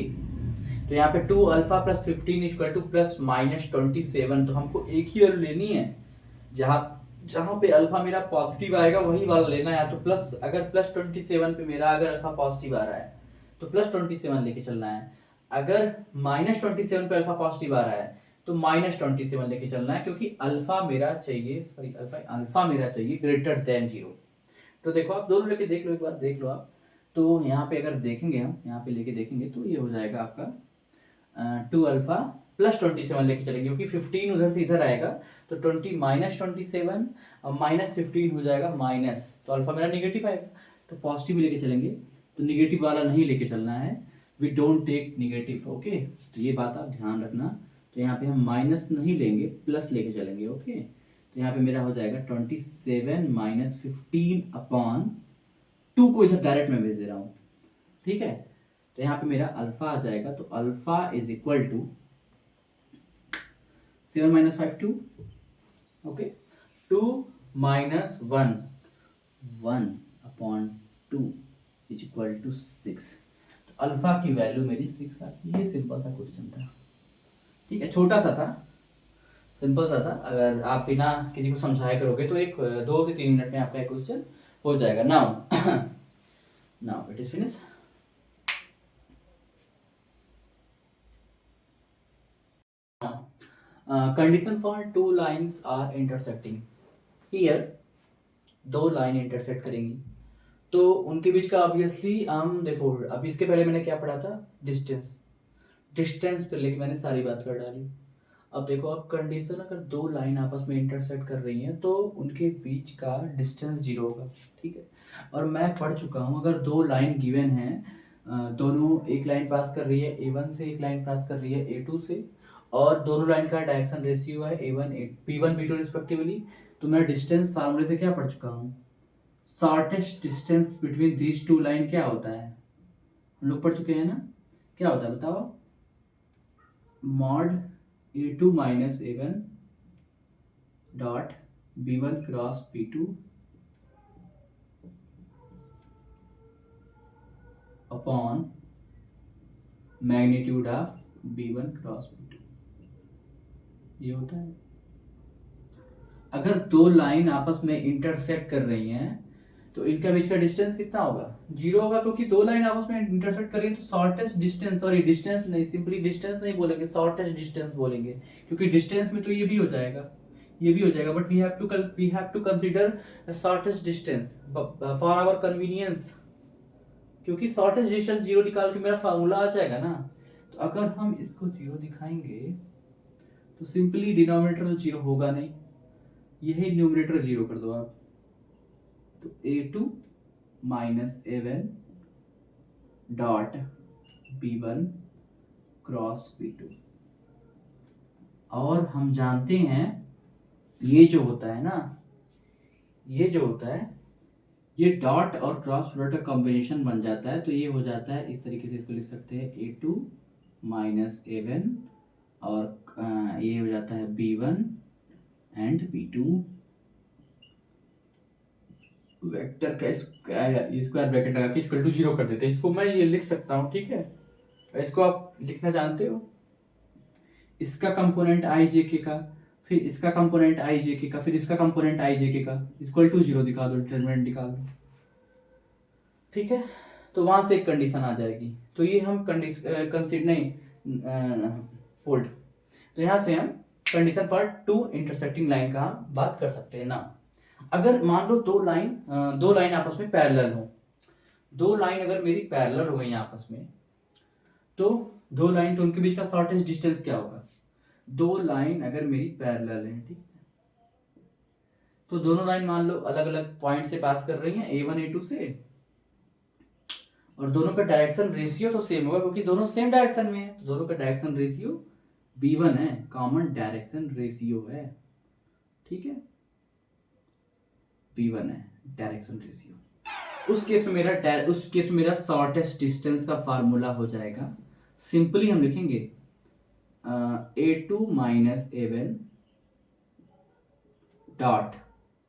तो यहाँ पे 2 अल्फा + 15 = ±27, तो हमको एक ही वैल्यू लेनी है, जहाँ पे अल्फा मेरा पॉजिटिव आएगा वही वाला लेना है। तो प्लस, अगर +27 पे मेरा अगर अल्फा पॉजिटिव आ रहा है तो +27 लेके चलना है, अगर -27 पे अल्फा पॉजिटिव आ रहा है तो -27 लेके चलना है, क्योंकि अल्फा मेरा चाहिए, सॉरी अल्फा मेरा चाहिए >0। तो देखो आप दोनों लेके देख लो, एक बार देख लो आप। तो यहाँ पे अगर देखेंगे, हम यहाँ पे लेके देखेंगे तो ये हो जाएगा आपका 2 अल्फा +27 लेके चलेंगे, क्योंकि 15 उधर से इधर आएगा, तो 20 -27 और -15 हो जाएगा माइनस, तो अल्फा मेरा नेगेटिव आएगा, तो पॉजिटिव लेके चलेंगे। तो नेगेटिव वाला नहीं लेके चलना है, we don't take negative, okay. तो ये बात आप ध्यान रखना। तो यहाँ पे हम माइनस नहीं लेंगे, प्लस लेके चलेंगे, ओके। तो यहाँ पे मेरा हो जाएगा 27 - 15 अपॉन 2 को इधर डायरेक्ट में भेज दे रहा हूँ, ठीक है। तो यहाँ पे मेरा अल्फा आ जाएगा, तो अल्फा = 7 - 5 2, ओके। 2 - 1 1/2 = 6। तो अल्फा की वैल्यू मेरी 6 आ गई। ये सिंपल सा क्वेश्चन था, ठीक है, छोटा सा था, सिंपल सा था। अगर आप बिना किसी को समझाया करोगे तो एक 2 से 3 मिनट में आपका एक क्वेश्चन हो जाएगा। Now it is finish. Condition for 2 lines are intersecting. Here 2 line intersect करेंगी, तो उनके बीच का ऑब्वियसली हम देखो, अब इसके पहले मैंने क्या पढ़ा था, डिस्टेंस पे लेके मैंने सारी बात कर डाली। अब देखो, अब कंडीशन, अगर 2 लाइन आपस में इंटरसेक्ट कर रही हैं तो उनके बीच का डिस्टेंस 0 होगा, ठीक है। और मैं पढ़ चुका हूँ, अगर 2 लाइन गिवन हैं, दोनों, एक लाइन पास कर रही है A1 से, एक लाइन पास कर रही है A2 से, और दोनों लाइन का डायरेक्शन रेशियो है A1 P1 P2 रिस्पेक्टिवली, तो मैं डिस्टेंस फार्मूले से क्या पढ़ चुका हूँ, shortest distance between these to line क्या होता है, हम लोग पढ़ चुके हैं ना, क्या होता है बताओ, mod A2 minus A1 dot B1 cross B2 upon magnitude of B1 cross B2, ये होता है। अगर दो लाइन आपस में इंटरसेक्ट कर रही हैं तो इनका बीच का डिस्टेंस कितना होगा, 0 होगा, क्योंकि दो लाइन आपस में इंटरसेक्ट कर रही है तो शॉर्टेस्ट डिस्टेंस, सॉरी डिस्टेंस नहीं, सिंपली डिस्टेंस नहीं बोलेंगे, शॉर्टेस्ट डिस्टेंस बोलेंगे, क्योंकि डिस्टेंस में तो ये भी हो जाएगा, ये भी हो जाएगा, but we have to consider shortest distance for our convenience, क्योंकि शॉर्टेस्ट डिस्टेंस 0 निकाल के मेरा फार्मूला आ जाएगा ना। तो अगर हम इसको 0 दिखाएंगे तो सिंपली डिनोमिनेटर तो 0 होगा नहीं, यही न्यूमरेटर 0 कर दो आप, तो A2 minus A1 dot B1 cross B2। और हम जानते हैं ये जो होता है ना, ये जो होता है ये डॉट और क्रॉस प्रोडक्ट का कॉम्बिनेशन बन जाता है, तो ये हो जाता है इस तरीके से, इसको लिख सकते हैं A2 माइनस A1 और ये हो जाता है B1 एंड B2 वेक्टर का स्क्वायर ब्रैकेट लगा के इक्वल टू 0 कर देते हैं। इसको मैं ये लिख सकता हूँ, ठीक है, इसको आप लिखना जानते हो, इसका कंपोनेंट आई जे के का, फिर इसका कंपोनेंट आई जे के का, फिर इसका कंपोनेंट आई जे के का, इक्वल टू 0 दिखा दो, डिटरमिनेंट निकाल दो, ठीक है। तो वहां से एक कंडीशन आ जाएगी, तो ये हम कंसीडर नहीं फोल्ड, तो यहाँ से हम condition for two intersecting line का बात कर सकते हैं ना। अगर मान लो दो लाइन आपस में पैरेलल हो, दो लाइन अगर मेरी पैरेलल हो गई आपस में, तो दो लाइन, तो उनके बीच का शॉर्टेस्ट डिस्टेंस क्या होगा, दो लाइन अगर मेरी पैरेलल है, ठीक है, तो दोनों लाइन मान लो अलग अलग पॉइंट से पास कर रही हैं A1 A2 से, और दोनों का डायरेक्शन रेशियो तो सेम होगा क्योंकि दोनों सेम डायरेक्शन में है, तो दोनों का डायरेक्शन रेशियो B1 है, कॉमन डायरेक्शन रेशियो है, ठीक है, B1 है डायरेक्शन रेशियो। उस केस में मेरा शॉर्टेस्ट डिस्टेंस का फार्मूला हो जाएगा, सिंपली हम लिखेंगे A2 माइनस A1 डॉट,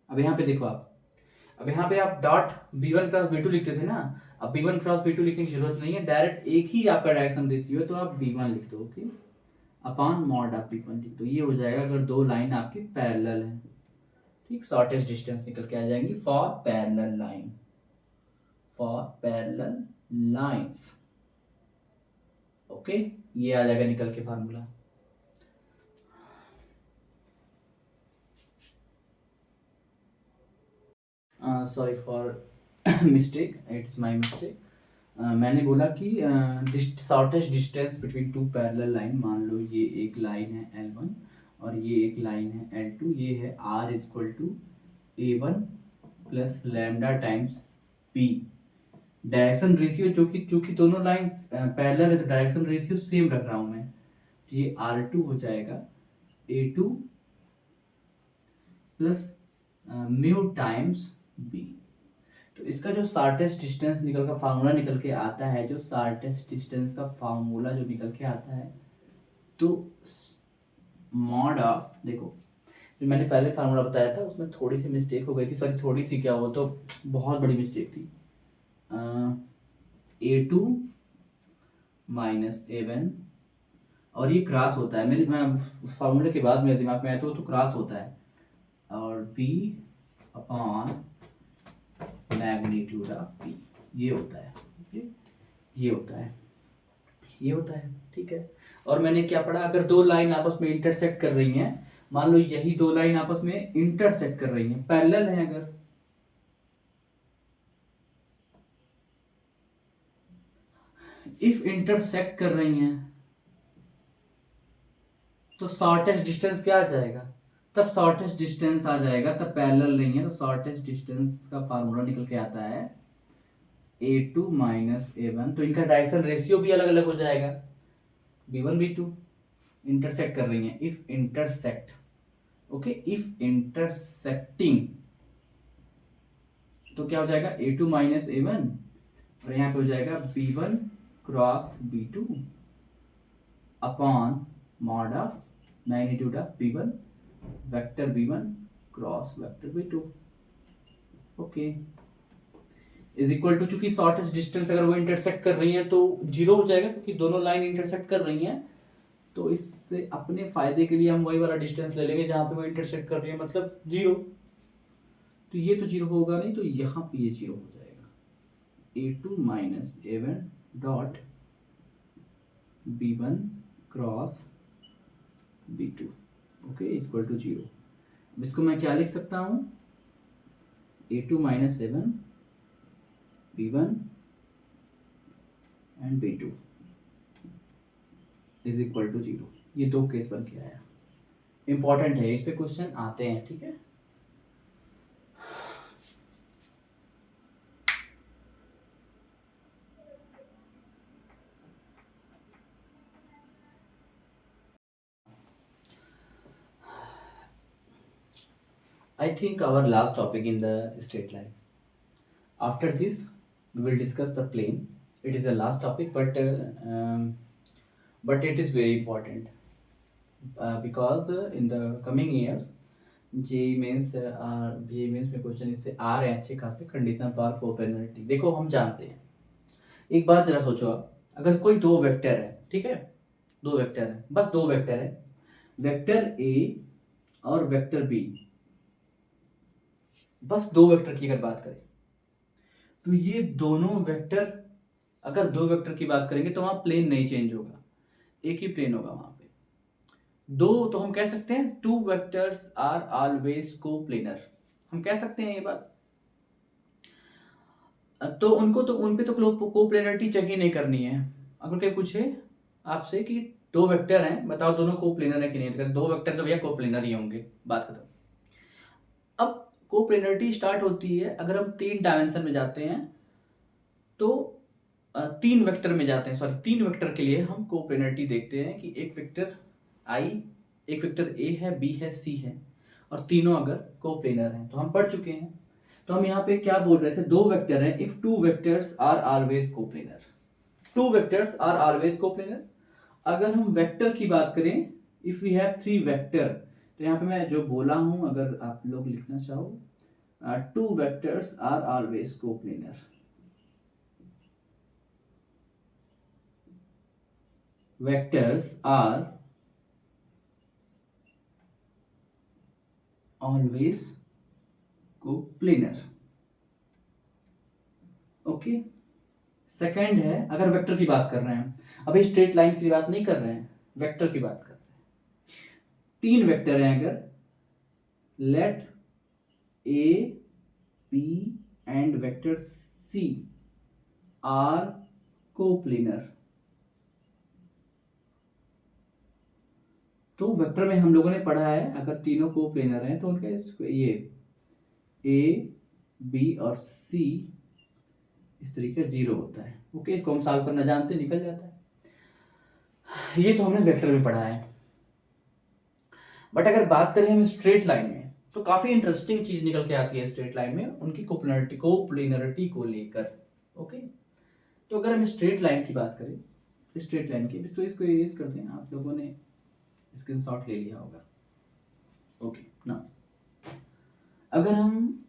अब यहाँ पे देखो आप, अब यहाँ पे आप डॉट B1 क्रॉस B2 लिखते थे ना, अब B1 क्रॉस B2 लिखने की जरूरत नहीं है, डायरेक्ट एक ही आपका डायरेक्शन रेशियो है, तो आप B1 लिख दो, ओके, अपॉन मॉड आप B1 लिख दो, ये हो जाएगा अगर दो लाइन आपकी पैरेलल है, ठीक, शॉर्टेस्ट डिस्टेंस निकल के आ जाएंगी for parallel line, for parallel lines, okay, ये आ जाएगा निकल के formula. Sorry for mistake, it's my mistake, मैंने बोला कि shortest distance between two parallel line, मान लो ये एक लाइन है L1 और ये एक लाइन है L2, ये है R equal to A1 plus lambda times B, direction ratio चूंकि दोनों लाइंस पैरेलल है तो डायरेक्शन रेशियो सेम रख रहा हूं मैं, तो ये R2 हो जाएगा A2 plus mu times B। तो इसका जो शॉर्टेस्ट डिस्टेंस निकल का फार्मूला निकल के आता है, जो शॉर्टेस्ट डिस्टेंस का फार्मूला जो निकल के आता है, तो मॉड ऑफ, देखो जो मैंने पहले फार्मूला बताया था उसमें थोड़ी सी मिस्टेक हो गई थी, सॉरी थोड़ी सी क्या, वो तो बहुत बड़ी मिस्टेक थी, A2 माइनस A1, और ये क्रॉस होता है मेरे फार्मूले के बाद मेरे दिमाग में आया तो क्रॉस होता है, और B upon magnitude of B, ये होता है, ये होता है, ये होता है, ठीक है। और मैंने क्या पढ़ा, अगर दो लाइन आपस में इंटरसेक्ट कर रही हैं, मान लो यही दो लाइन आपस में इंटरसेक्ट कर रही हैं, पैरेलल हैं, अगर इफ इंटरसेक्ट कर रही हैं तो शॉर्टेस्ट डिस्टेंस क्या आ जाएगा, तब शॉर्टेस्ट डिस्टेंस आ जाएगा, तब पैरेलल नहीं है तो शॉर्टेस्ट डिस्टेंस का फार्मूला निकल के आता है A2 माइनस A1, तो इनका डायरेक्शन रेशियो भी अलग अलग हो जाएगा, B1 B2 इंटरसेक्ट कर रही हैं, if intersect, okay, if intersecting तो क्या हो जाएगा A2 माइनस A1 और यहाँ पे हो जाएगा B1 cross B2 upon mod of magnitude of B1 vector B1 cross vector B2। Okay, is equal to, चूंकि शॉर्टेस्ट डिस्टेंस अगर वो इंटरसेक्ट कर रही है तो जीरो हो जाएगा, क्योंकि दोनों लाइन इंटरसेक्ट कर रही हैं। तो इससे अपने फायदे के लिए हम वही वाला डिस्टेंस ले लेंगे जहां पे वो इंटरसेक्ट कर रही है, मतलब जीरो। तो ये तो जीरो होगा नहीं, तो यहाँ पे ये जीरो हो जाएगा। A2 minus A1 dot B1 cross B2 okay equal to zero. अब इसको मैं क्या लिख सकता हूँ, A2 minus A1 B1 and B2 is equal to zero. ये दो केस बन के आया, इंपॉर्टेंट है, इस पे क्वेश्चन आते हैं, ठीक है। I think our last topic in the straight line. After this, we will discuss the plane. It is the last topic, but it is very important because in the coming years, JEE mains BA mains में question इससे आ रहे हैं अच्छे खासे। Condition for कोपेनल्टी देखो हम जानते हैं। एक बात जरा सोचो आप, अगर कोई दो वेक्टर है, ठीक है, दो वेक्टर है, बस दो वेक्टर है, वेक्टर A और वेक्टर B, बस दो वेक्टर की अगर बात करें तो ये दोनों वेक्टर, अगर दो वेक्टर की बात करेंगे तो वहां प्लेन नहीं चेंज होगा, एक ही प्लेन होगा वहां पे। दो तो हम कह सकते हैं two vectors are always coplanar, हम कह सकते हैं ये बात। तो उनको तो उन पे तो कोप्लेनरिटी चेक ही नहीं करनी है। अगर कोई पूछे आपसे कि दो वेक्टर हैं बताओ दोनों कोप्लेनर है कि नहीं, तो दो वेक्टर तो भैया कोप्लेनर ही होंगे, बात खत्म। अब कोप्लेनरिटी स्टार्ट होती है अगर हम तीन डायमेंशन में जाते हैं, तो तीन वेक्टर में जाते हैं, सॉरी तीन वेक्टर के लिए हम कोप्लेनरिटी देखते हैं कि एक वेक्टर आई, एक वेक्टर ए है, बी है, सी है, और तीनों अगर कोप्लेनर हैं तो हम पढ़ चुके हैं। तो हम यहाँ पे क्या बोल रहे थे, दो वेक्टर हैं, if two vectors are always coplanar, two vectors are always coplanar. अगर हम वेक्टर की बात करें, if we have three vector, तो यहाँ पे मैं जो बोला हूं अगर आप लोग लिखना चाहो, two vectors are always coplanar, vectors are always coplanar। Okay, second है अगर वेक्टर की बात कर रहे हैं, अभी स्ट्रेट लाइन की बात नहीं कर रहे हैं, वेक्टर की बात कर रहे हैं। तीन वेक्टर हैं अगर, let A B and vector C are coplanar, तो वेक्टर में हम लोगों ने पढ़ा है अगर तीनों कोप्लेनर हैं तो उनका ये ए बी और सी इस तरीके जीरो होता है। ओके, इसको हम सॉल्व करना जानते, निकल जाता है। ये तो हमने वेक्टर में पढ़ा है। बट अगर बात करें हम स्ट्रेट लाइन में, तो काफी इंटरेस्टिंग चीज निकल के आती है स्ट्रेट लाइन में उनकी कोप्लेनरिटी को लेकर। ओके, तो अगर हम स्ट्रेट लाइन की बात करें, स्ट्रेट लाइन की, तो इसको इरेज करते हैं, आप लोगों ने स्क्रीनशॉट ले लिया होगा। ओके ना, अगर हम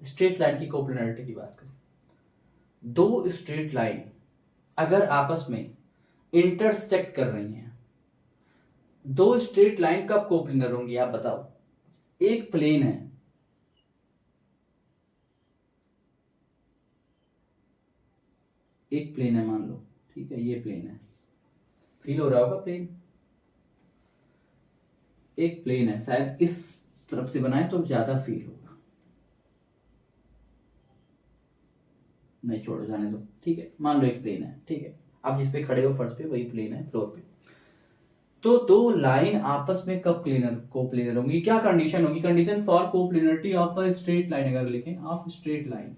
स्ट्रेट लाइन की कोप्लेनरिटी की बात करें, दो स्ट्रेट लाइन अगर आपस में इंटरसेक्ट कर रही हैं, दो स्ट्रेट लाइन कब कोप्लेनर होंगी आप बताओ। एक प्लेन है, एक प्लेन है मान लो, ठीक है, ये प्लेन है, फील हो रहा होगा प्लेन, एक प्लेन है, शायद इस तरफ से बनाए तो ज्यादा फील होगा, नहीं छोड़ो जाने दो, ठीक है, मान लो एक प्लेन है, ठीक है, आप जिस पे खड़े हो फर्श पे वही प्लेन है फ्लोर पे। तो दो लाइन आपस में कब कोप्लेनर होंगी, क्या कंडीशन होगी, condition for coplanarity of a straight line, अगर लिखें of straight line,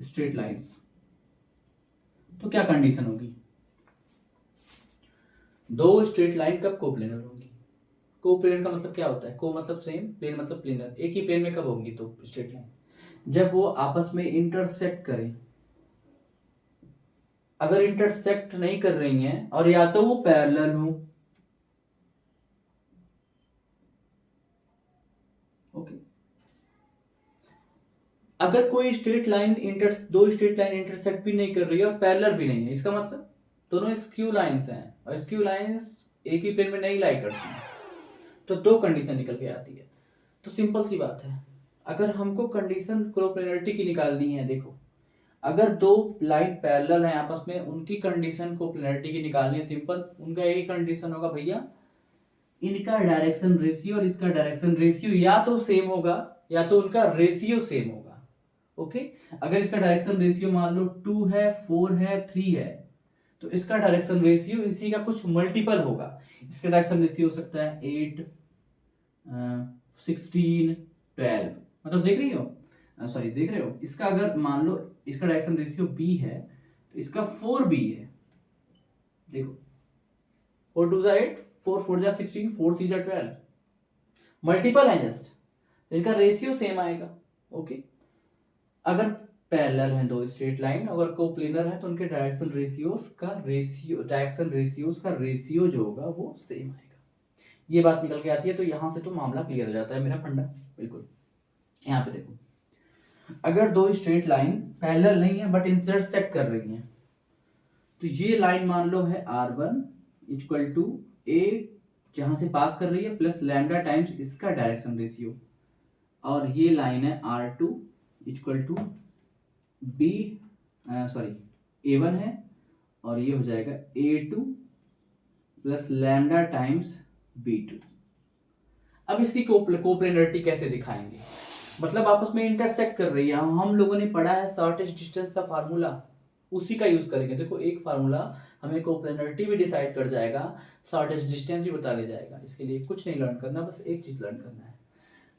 straight lines, तो क्या कंडीशन होगी, दो स्ट्रेट लाइन कब कोप्लेनर होंगी, कोप्लेनर का मतलब क्या होता है? को मतलब सेम, प्लेन मतलब प्लेनर। एक ही प्लेन में कब होंगी तो स्ट्रेट लाइन? जब वो आपस में इंटरसेक्ट करें। अगर इंटरसेक्ट नहीं कर रही हैं और या तो वो पैरेलल हो, ओके। अगर कोई स्ट्रेट लाइन दो स्ट्रेट लाइन इंटरसेक्ट भी नहीं कर रही है और पैरेलल भी नहीं है, इसका मतलब दोनों स्क्यू लाइंस हैं और स्क्यू लाइंस एक ही प्लेन में नहीं लाई करती हैं, तो दो कंडीशन निकल के आती है। तो सिंपल सी बात है, अगर हमको कंडीशन कोप्लेनरिटी की निकालनी है, देखो अगर दो लाइन पैरेलल हैं आपस में, उनकी कंडीशन कोप्लेनरिटी की निकालनी है, सिंपल। उनका एक ही कंडीशन होगा भैया, इनका डायरेक्शन रेशियो और इसका डायरेक्शन रेशियो या तो सेम होगा या तो उनका रेशियो सेम होगा, ओके। अगर इसका डायरेक्शन रेशियो मान लो 2 है, 4 है, 3 है, तो इसका डायरेक्शन रेशियो इसी का कुछ मल्टीपल होगा। इसका डायरेक्शन रेशियो हो सकता है 8, 16, 12, मतलब देख रही हो, सॉरी देख रहे हो, इसका अगर मान लो इसका डायरेक्शन रेशियो b है तो इसका 4b है। देखो 4 2 8, 4 4 16, 4 3 12, मल्टीपल है जस्ट, इनका रेशियो सेम आएगा, ओके। अगर पैरेलल हैं दो स्ट्रेट लाइन, अगर कोप्लेनर है तो उनके डायरेक्शन रेशियोज का रेशियो जो होगा वो सेम आएगा। ये बात निकल के आती है, तो यहां से तो मामला क्लियर हो जाता है मेरा फंडा, बिल्कुल। यहाँ पे देखो, अगर दो स्ट्रेट लाइन पैरेलल नहीं है बट इंटरसेक्ट कर रही हैं, तो ये लाइन मान लो है R1 इक्वल टू ए, जहां से पास कर रही है, प्लस लैम्डा टाइम्स इसका डायरेक्शन रेशियो, और ये लाइन है R2 equal to be, sorry A1 है, और ये हो जाएगा A2 plus lambda times B2। अब इसकी कोप्लेनरिटी कैसे दिखाएंगे? मतलब आपस में इंटरसेक्ट कर रही है, हम लोगों ने पढ़ा है शॉर्टेस्ट डिस्टेंस का फार्मूला, उसी का यूज करेंगे। देखो एक फार्मूला हमें कोप्लेनरिटी भी डिसाइड कर जाएगा, शॉर्टेस्ट डिस्टेंस भी बता ले जाएगा। इसके लिए कुछ नहीं लर्न करना, बस एक चीज लर्न करना है।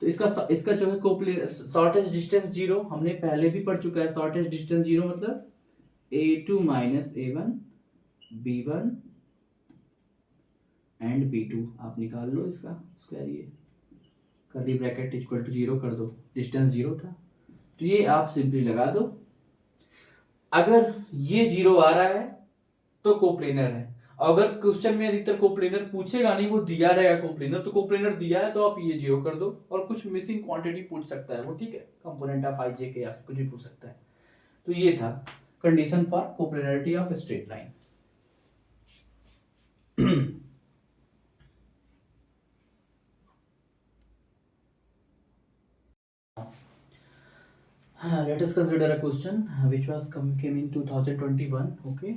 तो इसका जो है शॉर्टेस्ट डिस्टेंस जीरो, हमने पहले भी पढ़ चुका है। शॉर्टेस्ट डिस्टेंस जीरो मतलब A2 minus A1 B1 and B2, आप निकाल लो इसका स्क्वायर, ये curly bracket equal to zero कर दो, डिस्टेंस जीरो था, तो ये आप सिंपली लगा दो। अगर ये जीरो आ रहा है तो कोप्लेनर है। अगर क्वेश्चन में अधिकतर कोप्लेनर पूछेगा नहीं, वो दिया रहेगा कोप्लेनर, तो कोप्लेनर दिया है तो आप ये जीरो कर दो, और कुछ मिसिंग क्वांटिटी पूछ सकता है वो, ठीक है, कंपोनेंट ऑफ IJ के या फिर कुछ भी पूछ सकता है। तो ये था condition for coplanarity of straight line. Let us consider a question which came in 2021, okay,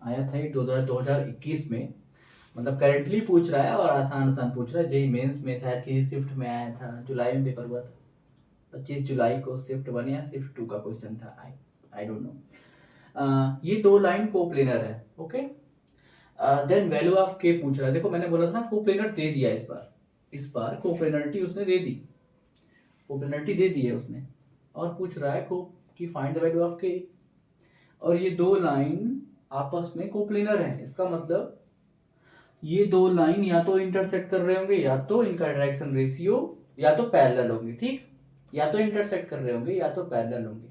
आया था ये 2021 में, मतलब करेंटली पूछ रहा है और आसान आसान पूछ रहा है। जेई मेंस में शायद किसी शिफ्ट में आया था, जुलाई में पेपर हुआ था, 25 जुलाई को शिफ्ट 1 या शिफ्ट 2 का क्वेश्चन था, आई डोंट नो। ये दो लाइन कोप्लेनर है, ओके। देन वैल्यू ऑफ के पूछ रहा है। देखो मैंने बोला था ना कोप्लेनर दे दिया, इस बार कोप्लेनरिटी उसने दे दी, कोप्लेनरिटी दे दी है उसने, और पूछ रहा है को कि फाइंड द वैल्यू ऑफ के। और ये दो लाइन आपस में कोप्लेनर हैं, इसका मतलब ये दो लाइन या तो इंटरसेक्ट कर रहे होंगे या तो इनका डायरेक्शन रेशियो या तो पैरेलल होंगे, ठीक, या तो इंटरसेक्ट कर रहे होंगे या तो पैरेलल होंगे।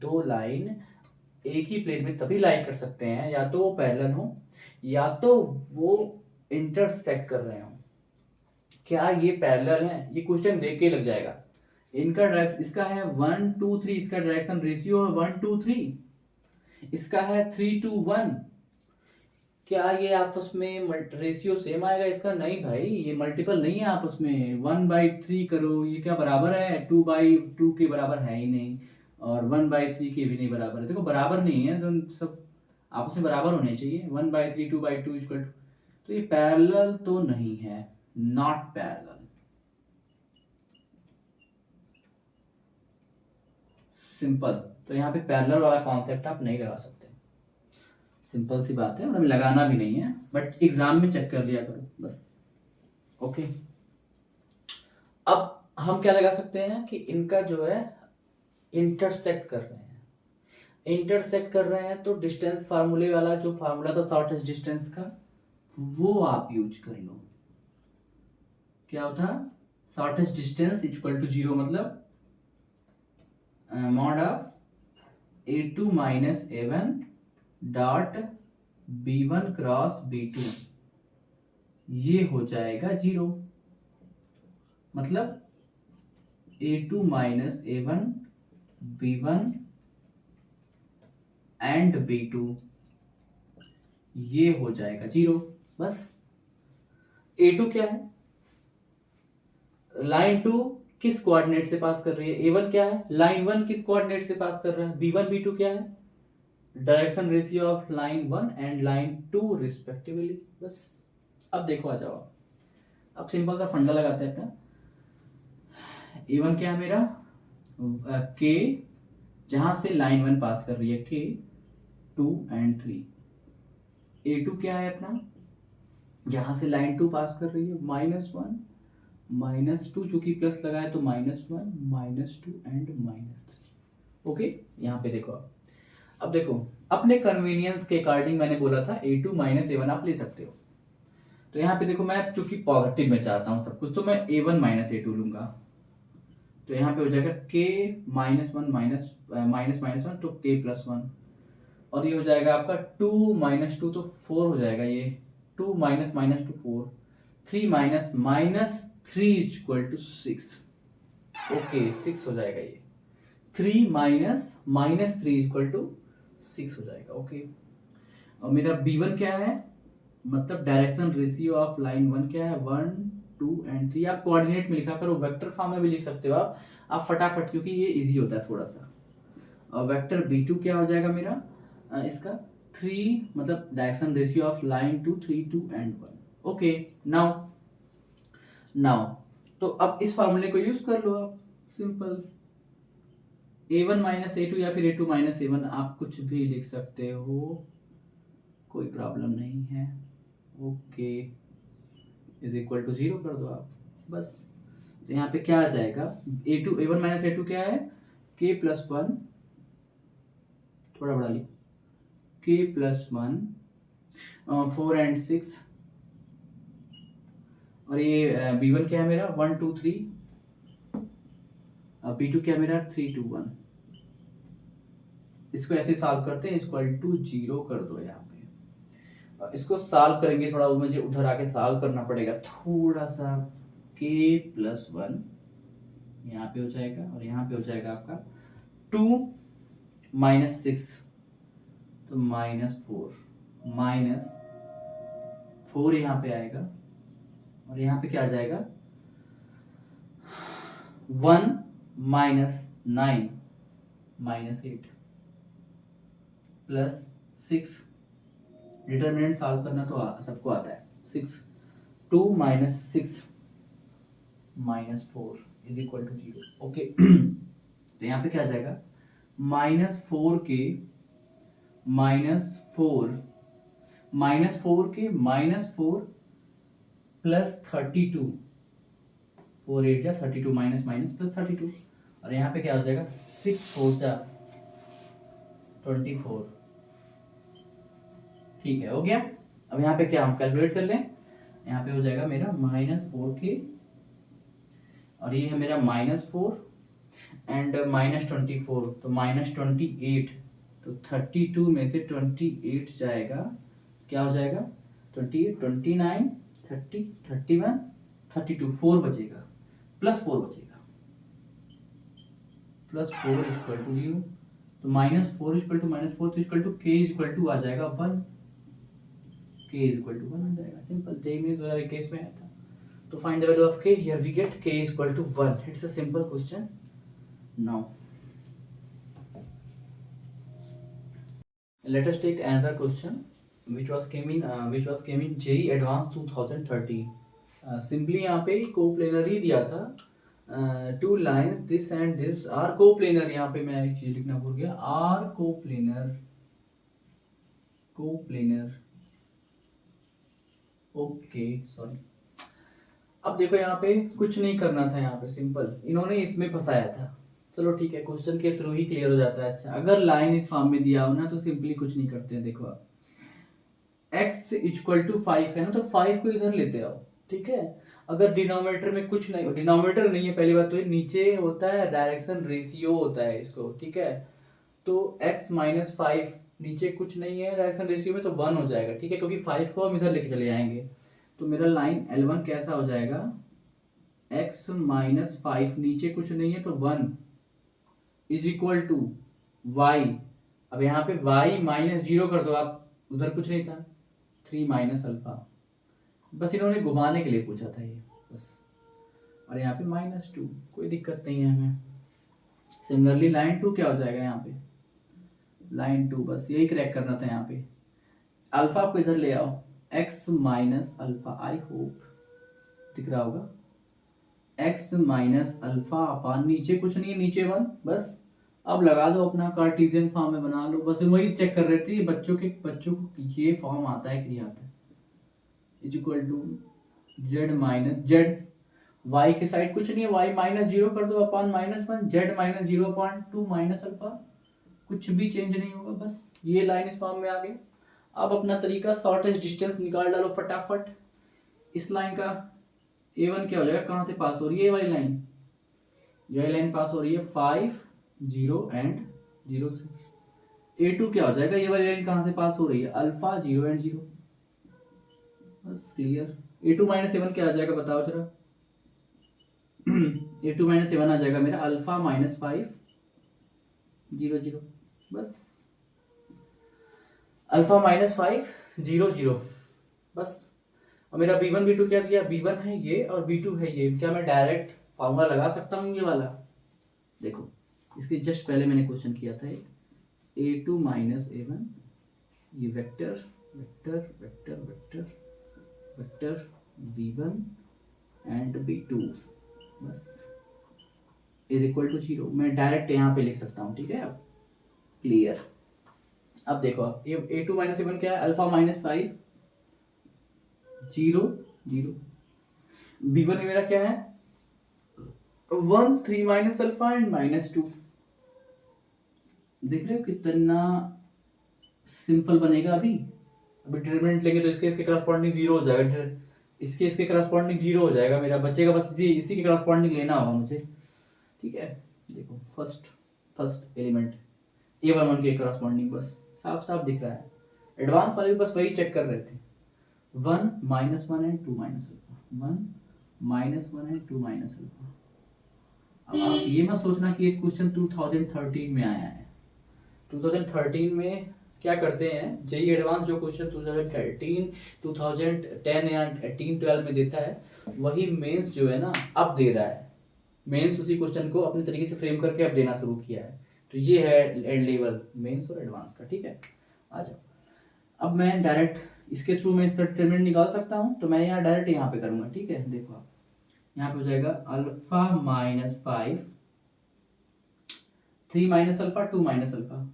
दो लाइन एक ही प्लेन में तभी लाई कर सकते हैं, या तो वो पैरेलल हो या तो वो इंटरसेक्ट कर रहे हो। क्या ये पैरेलल है? ये क्वेश्चन देख के लग जाएगा। इनका डायरेक्शन, इसका है 1 2 3, इसका डायरेक्शन रेशियो है 1 2 3, इसका है 3 2 1। क्या ये आपस में रेशियो सेम आएगा इसका? नहीं भाई, ये मल्टीपल नहीं है आपस में। 1/3 करो, ये क्या बराबर है? 2/2 के बराबर है ही नहीं, और 1/3 के भी नहीं बराबर है। देखो बराबर नहीं है तो सब आपस में बराबर होने चाहिए। 1/3 2/2 इक्वल टू, तो ये पैरेलल तो नहीं है, नॉट पैरेलल। सिंपल। तो यहाँ पे पैरेलल वाला कॉन्सेप्ट आप नहीं लगा सकते, सिंपल सी बात है, मतलब लगाना भी नहीं है, बट एग्जाम में चेक कर लिया करो बस, ओके। अब हम क्या लगा सकते हैं कि इनका जो है इंटरसेक्ट कर रहे हैं, इंटरसेक्ट कर रहे हैं, तो डिस्टेंस फार्मूले वाला जो फार्मूला था शॉर्टेस्ट डिस्टेंस का, वो आप यूज कर लो, क्या होता, शॉर्टेस्ट डिस्टेंस इक्वल टू 0, मतलब mod of A2 minus A1 dot B1 cross B2, ये हो जाएगा 0। मतलब A2 minus A1 B1 and B2 ये हो जाएगा 0। बस A2 क्या है, लाइन 2 किस कोऑर्डिनेट से पास कर रही है, A1 क्या है, लाइन 1 किस कोऑर्डिनेट से पास कर रहा है, B1 B2 क्या है, direction ratio of line 1 and line 2 respectively. बस अब देखो, आ जाओ, अब सिंपल सा फंडा लगाते हैं अपना। A1 क्या है मेरा, K, जहां से लाइन 1 पास कर रही है, K 2 एंड 3। A2 क्या है अपना, यहां से लाइन 2 पास कर रही है, -1 -2, चूंकि प्लस लगाए तो -1 -2 एंड -3। ओके, यहाँ पे देखो, अब देखो अपने कन्वीनियंस के अकॉर्डिंग मैंने बोला था A2 माइनस A1 आप ले सकते हो। तो यहाँ पे देखो, मैं चूंकि पॉजिटिव में चाहता हूँ सब कुछ, तो मैं A1 माइनस A2 लूंगा। तो यहाँ पे हो जाएगा K -1 -1 तो K +1, और ये हो जाएगा आपका 2 -2 तो 4 हो जाएगा, ये 2 -2 4, 3 -3 इक्वल टू 6। ओके, 6 हो जाएगा ये, 3 -3 इक्वल टू 6 हो जाएगा। ओके, और मेरा B1 क्या है, मतलब डायरेक्शन रेशियो ऑफ लाइन 1 क्या है, 1 2 एंड 3। आप कोऑर्डिनेट में लिखा करो, वेक्टर फॉर्म में भी लिख सकते हो आप फटाफट, क्योंकि ये इजी होता है थोड़ा सा। और वेक्टर B2 क्या हो जाएगा मेरा, इसका 3, मतलब direction ratio of line 2 3 2 and 1। Okay, now तो अब इस फॉर्मूले को यूज कर लो आप, सिंपल। A1 माइनस A2 या फिर A2 माइनस A1, आप कुछ भी लिख सकते हो, कोई प्रॉब्लम नहीं है। ओके, इज इक्वल टू 0 कर दो आप, बस। तो यहाँ पे क्या आ जाएगा, A1 माइनस A2 क्या है, K +1, थोड़ा बढ़ा ली, K +1 4 एंड 6, और ये B1 क्या है मेरा, 1 2 3, B2 क्या है मेरा, 3 2 1। इसको ऐसे सॉल्व करते हैं, इक्वल टू 0 कर दो यहाँ पे। इसको सॉल्व करेंगे, थोड़ा मुझे उधर आके सॉल्व करना पड़ेगा थोड़ा सा। K +1 यहाँ पे हो जाएगा, और यहाँ पे हो जाएगा आपका 2 -6 तो -4 यहाँ पे आएगा, और यहाँ पे क्या आ जाएगा, 1 -9 -8 +6। डिटरमिनेंट सॉल्व करना तो सबको आता है। 6 2 -6 -4 इज इक्वल टू 0। ओके, तो यहाँ पे क्या आ जाएगा, -4K -4 -4K -4 +32, 4 8 जा 32 माइनस +32, और यहाँ पे क्या हो जाएगा, 6 4 जा 24। ठीक है, हो गया। अब यहाँ पे क्या हम कैलकुलेट कर लें, यहाँ पे हो जाएगा मेरा -4K, और ये है मेरा -4 एंड -24 तो -28, तो 32 में से 28 जाएगा, क्या हो जाएगा, 28 29 30 31 32, 4 बचेगा, +4 बचेगा, +4 इक्वल टू 0, तो -4 इक्वल टू -4 तो equal to K equal to आ जाएगा 1, K इक्वल टू 1 आ जाएगा, सिंपल। जेई में 2021 में आया था। तो find the value of K, here we get K equal to 1। It's a simple question. Now let us take another question which was came in JEE Advanced 2030। Simply यहाँ पे coplanar ही दिया था, 2 lines this and this are coplanar. यहाँ पे मैं एक चीज लिखना भूल गया, आर कोप्लेनर ओके सॉरी। अब देखो यहाँ पे कुछ नहीं करना था, यहाँ पे सिंपल इन्होंने इसमें फंसाया था। चलो ठीक है, क्वेश्चन के थ्रू ही क्लियर हो जाता है। अच्छा, अगर लाइन इस फॉर्म में दिया हो ना, तो सिंपली कुछ नहीं करते हैं। देखो आप x इक्वल टू 5 है ना, तो 5 को इधर लेते आओ, ठीक है। अगर डिनोमिनेटर में कुछ नहीं, डिनोमिनेटर नहीं है पहली बात तो, ये नीचे होता है डायरेक्शन रेशियो होता है इसको, ठीक है। तो x माइनस 5 नीचे कुछ नहीं है डायरेक्शन रेशियो में तो 1 हो जाएगा, ठीक है, क्योंकि 5 को हम इधर लेके चले जाएंगे। तो मेरा लाइन L1 कैसा हो जाएगा, x माइनस 5 नीचे कुछ नहीं है तो 1 इज इक्वल टू y। अब यहाँ पे y माइनस 0 कर दो आप, उधर कुछ नहीं था, 3 माइनस अल्फा। बस इन्होंने घुमाने के लिए पूछा था ये, बस। और यहाँ पे -2, कोई दिक्कत नहीं है हमें। सिमिलरली लाइन 2 क्या हो जाएगा यहाँ पे, लाइन 2 बस यही क्रैक करना था यहाँ पे। अल्फा को इधर ले आओ, x माइनस अल्फा, आई होप दिख रहा होगा, x माइनस अल्फा अपान नीचे कुछ नहीं है, नीचे 1 बस। अब लगा दो अपना कार्टेशियन फॉर्म में बना लो, बस वही चेक कर रहे थे बच्चों को ये फॉर्म आता है कि नहीं आता है। Is equal to Z minus Z, Y के साइड कुछ नहीं है, वाई माइनस 0 कर दो upon -1, Z minus 0 upon 2 minus alpha, कुछ भी चेंज नहीं होगा, बस ये लाइन इस फॉर्म में आ गई। अब अपना तरीका शॉर्टेस्ट डिस्टेंस निकाल डालो फटाफट। इस लाइन का A1 क्या हो जाएगा, कहाँ से पास हो रही है ये वाली लाइन, ये लाइन पास हो रही है 5 0 एंड 0 से। A2 क्या हो जाएगा, ये वाली लाइन कहाँ से पास हो रही है, अल्फा 0 एंड 0, बस क्लियर। A2 माइनस A1 क्या आ जाएगा बताओ जरा। A2 माइनस A1 आ जाएगा मेरा अल्फा माइनस 5 0 0, बस अल्फा माइनस 5 0 0, बस। और मेरा B1 B2 क्या दिया, B1 है ये और B2 है ये, क्या मैं डायरेक्ट फार्मूला लगा सकता हूँ ये वाला, देखो इसके जस्ट पहले मैंने क्वेश्चन किया था A2 माइनस A1, ये vector vector vector vector vector B1 and B2 बस इज इक्वल टू 0, मैं डायरेक्ट यहाँ पे लिख सकता हूँ, ठीक है। अब क्लियर। अब देखो A2 माइनस A1 क्या है, अल्फा माइनस 5 0 0, B1 मेरा क्या है 1 3 माइनस अल्फा एंड -2, देख रहे हो कितना सिंपल बनेगा। अभी डिटरमिनेंट लेंगे तो इसके करस्पॉन्डिंग 0 हो जाएगा, इसके करस्पॉन्डिंग 0 हो जाएगा, मेरा बचेगा बस इसी के करस्पॉन्डिंग लेना होगा मुझे, ठीक है। देखो फर्स्ट एलिमेंट A11 के करस्पॉन्डिंग बस साफ साफ दिख रहा है। एडवांस वाले भी बस वही चेक कर रहे थे, 1 -1 and 2 minus alpha, 1 -1 and 2 minus alpha. अब आप ये मत सोचना कि ये क्वेश्चन 2013 में आया है। 2013 में क्या करते हैं, जेई एडवांस जो क्वेश्चन 2010 या 12 में देता है, वही मेंस जो है ना अब दे रहा है। मेंस उसी क्वेश्चन को अपने तरीके से फ्रेम करके अब देना शुरू किया है। तो ये है एड लेवल मेंस और एडवांस का, ठीक है। आ जाओ, अब मैं डायरेक्ट इसके थ्रू मैं इसका डिटरमिनेंट निकाल सकता हूँ, तो मैं यहाँ डायरेक्ट यहाँ पे करूँगा, ठीक है। देखो आप यहाँ पे हो जाएगा alpha minus 5 3 minus alpha 2 minus alpha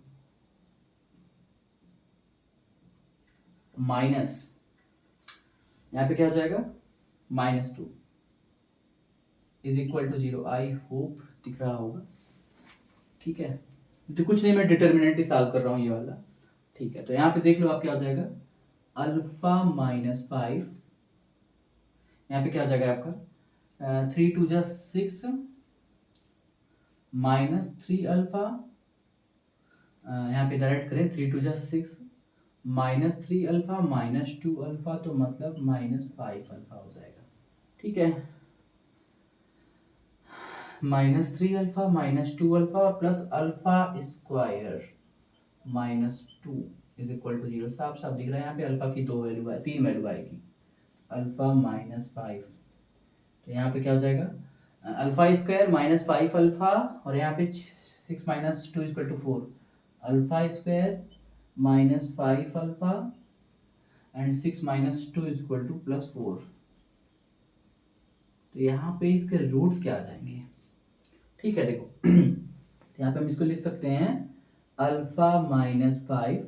minus, यहाँ पे क्या हो जाएगा -2 is equal to 0। I hope दिख रहा होगा, ठीक है। तो कुछ नहीं, मैं डिटरमिनेंट ही सॉल्व कर रहा हूँ ये वाला, ठीक है। तो यहाँ पे देख लो आप क्या हो जाएगा, अल्फा माइनस 5, यहाँ पे क्या हो जाएगा आपका 3 2 जा 6 माइनस 3 अल्फा, यहाँ पे डायरेक्ट करें 3 2 जा 6 -3 अल्फा -2 अल्फा, तो मतलब -5 अल्फा हो जाएगा, ठीक है। -3 alpha -2 alpha plus alpha square -2 is equal to 0, साफ साफ दिख रहा है यहाँ पे अल्फा की 3 वैल्यू आएगी, अल्फा -5। तो यहाँ पे क्या हो जाएगा अल्फा स्क्वायर -5 अल्फा, और यहाँ पे 6 -2 equal to 4, alpha square -5 alpha and 6 -2 is equal to +4। तो यहाँ पे इसके रूट्स क्या आ जाएंगे, ठीक है। देखो यहाँ पे हम इसको लिख सकते हैं अल्फा -5,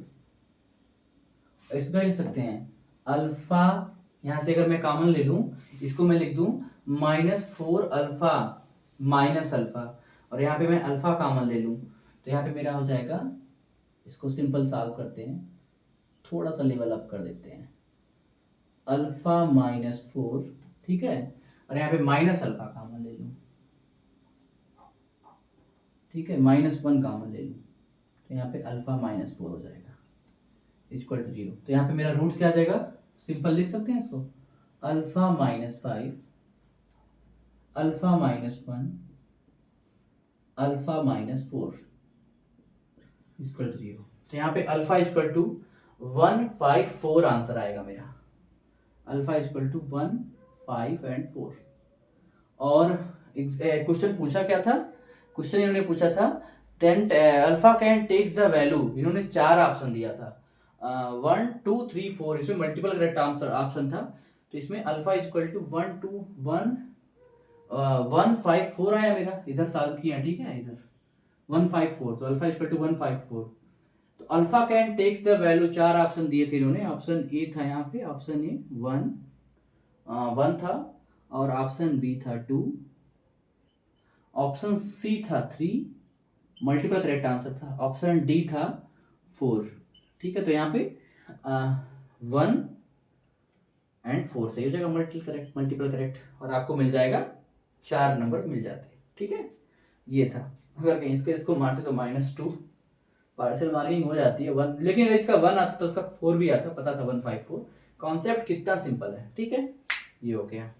इसको क्या लिख सकते हैं अल्फा, यहाँ से अगर मैं कॉमन ले लूँ इसको मैं लिख दूँ -4 अल्फा माइनस अल्फा, और यहाँ पे मैं अल्फा कॉमन ले लूँ तो यहाँ पे मेरा हो जाएगा, इसको सिंपल सॉल्व करते हैं, थोड़ा सा लेवल अप कर देते हैं, अल्फा -4 ठीक है, और यहाँ पे माइनस अल्फा कॉमन ले लूँ, ठीक है, -1 कॉमन ले लूँ, तो यहाँ पे अल्फा -4 हो जाएगा इक्वल टू 0। तो यहाँ पे मेरा रूट्स क्या आ जाएगा, सिंपल लिख सकते हैं इसको, alpha -5 alpha -1 alpha -4 equal to 0। तो यहाँ पे अल्फा इक्वल टू 154 आंसर आएगा मेरा, अल्फा इक्वल टू 1 5 एंड 4। और क्वेश्चन पूछा क्या था, क्वेश्चन इन्होंने पूछा था then alpha can takes the value, इन्होंने 4 ऑप्शन दिया था, 1 2 3 4, इसमें मल्टीपल करेक्ट ऑप्शन था। तो इसमें अल्फा इक्वल टू 1 2 1 154 आया मेरा, इधर सॉल्व किया, ठीक है, इधर 154, तो अल्फा इक्वल टू 154। तो alpha can takes the value, 4 option दिए थे इन्होंने, ऑप्शन ए था यहाँ पे, ऑप्शन ए 1 था, और ऑप्शन बी था 2, ऑप्शन सी था 3, मल्टीपल करेक्ट आंसर था, ऑप्शन डी था 4, ठीक है। तो यहाँ पे 1 एंड 4 सही हो जाएगा, मल्टीपल करेक्ट, और आपको मिल जाएगा 4 नंबर मिल जाते हैं, ठीक है। ये था, अगर कहीं इसको मारते तो -2 पार्शियल मार्किंग हो जाती है 1, लेकिन अगर इसका 1 आता तो उसका 4 भी आता, पता था 154। कॉन्सेप्ट कितना सिंपल है, ठीक है, ये हो गया।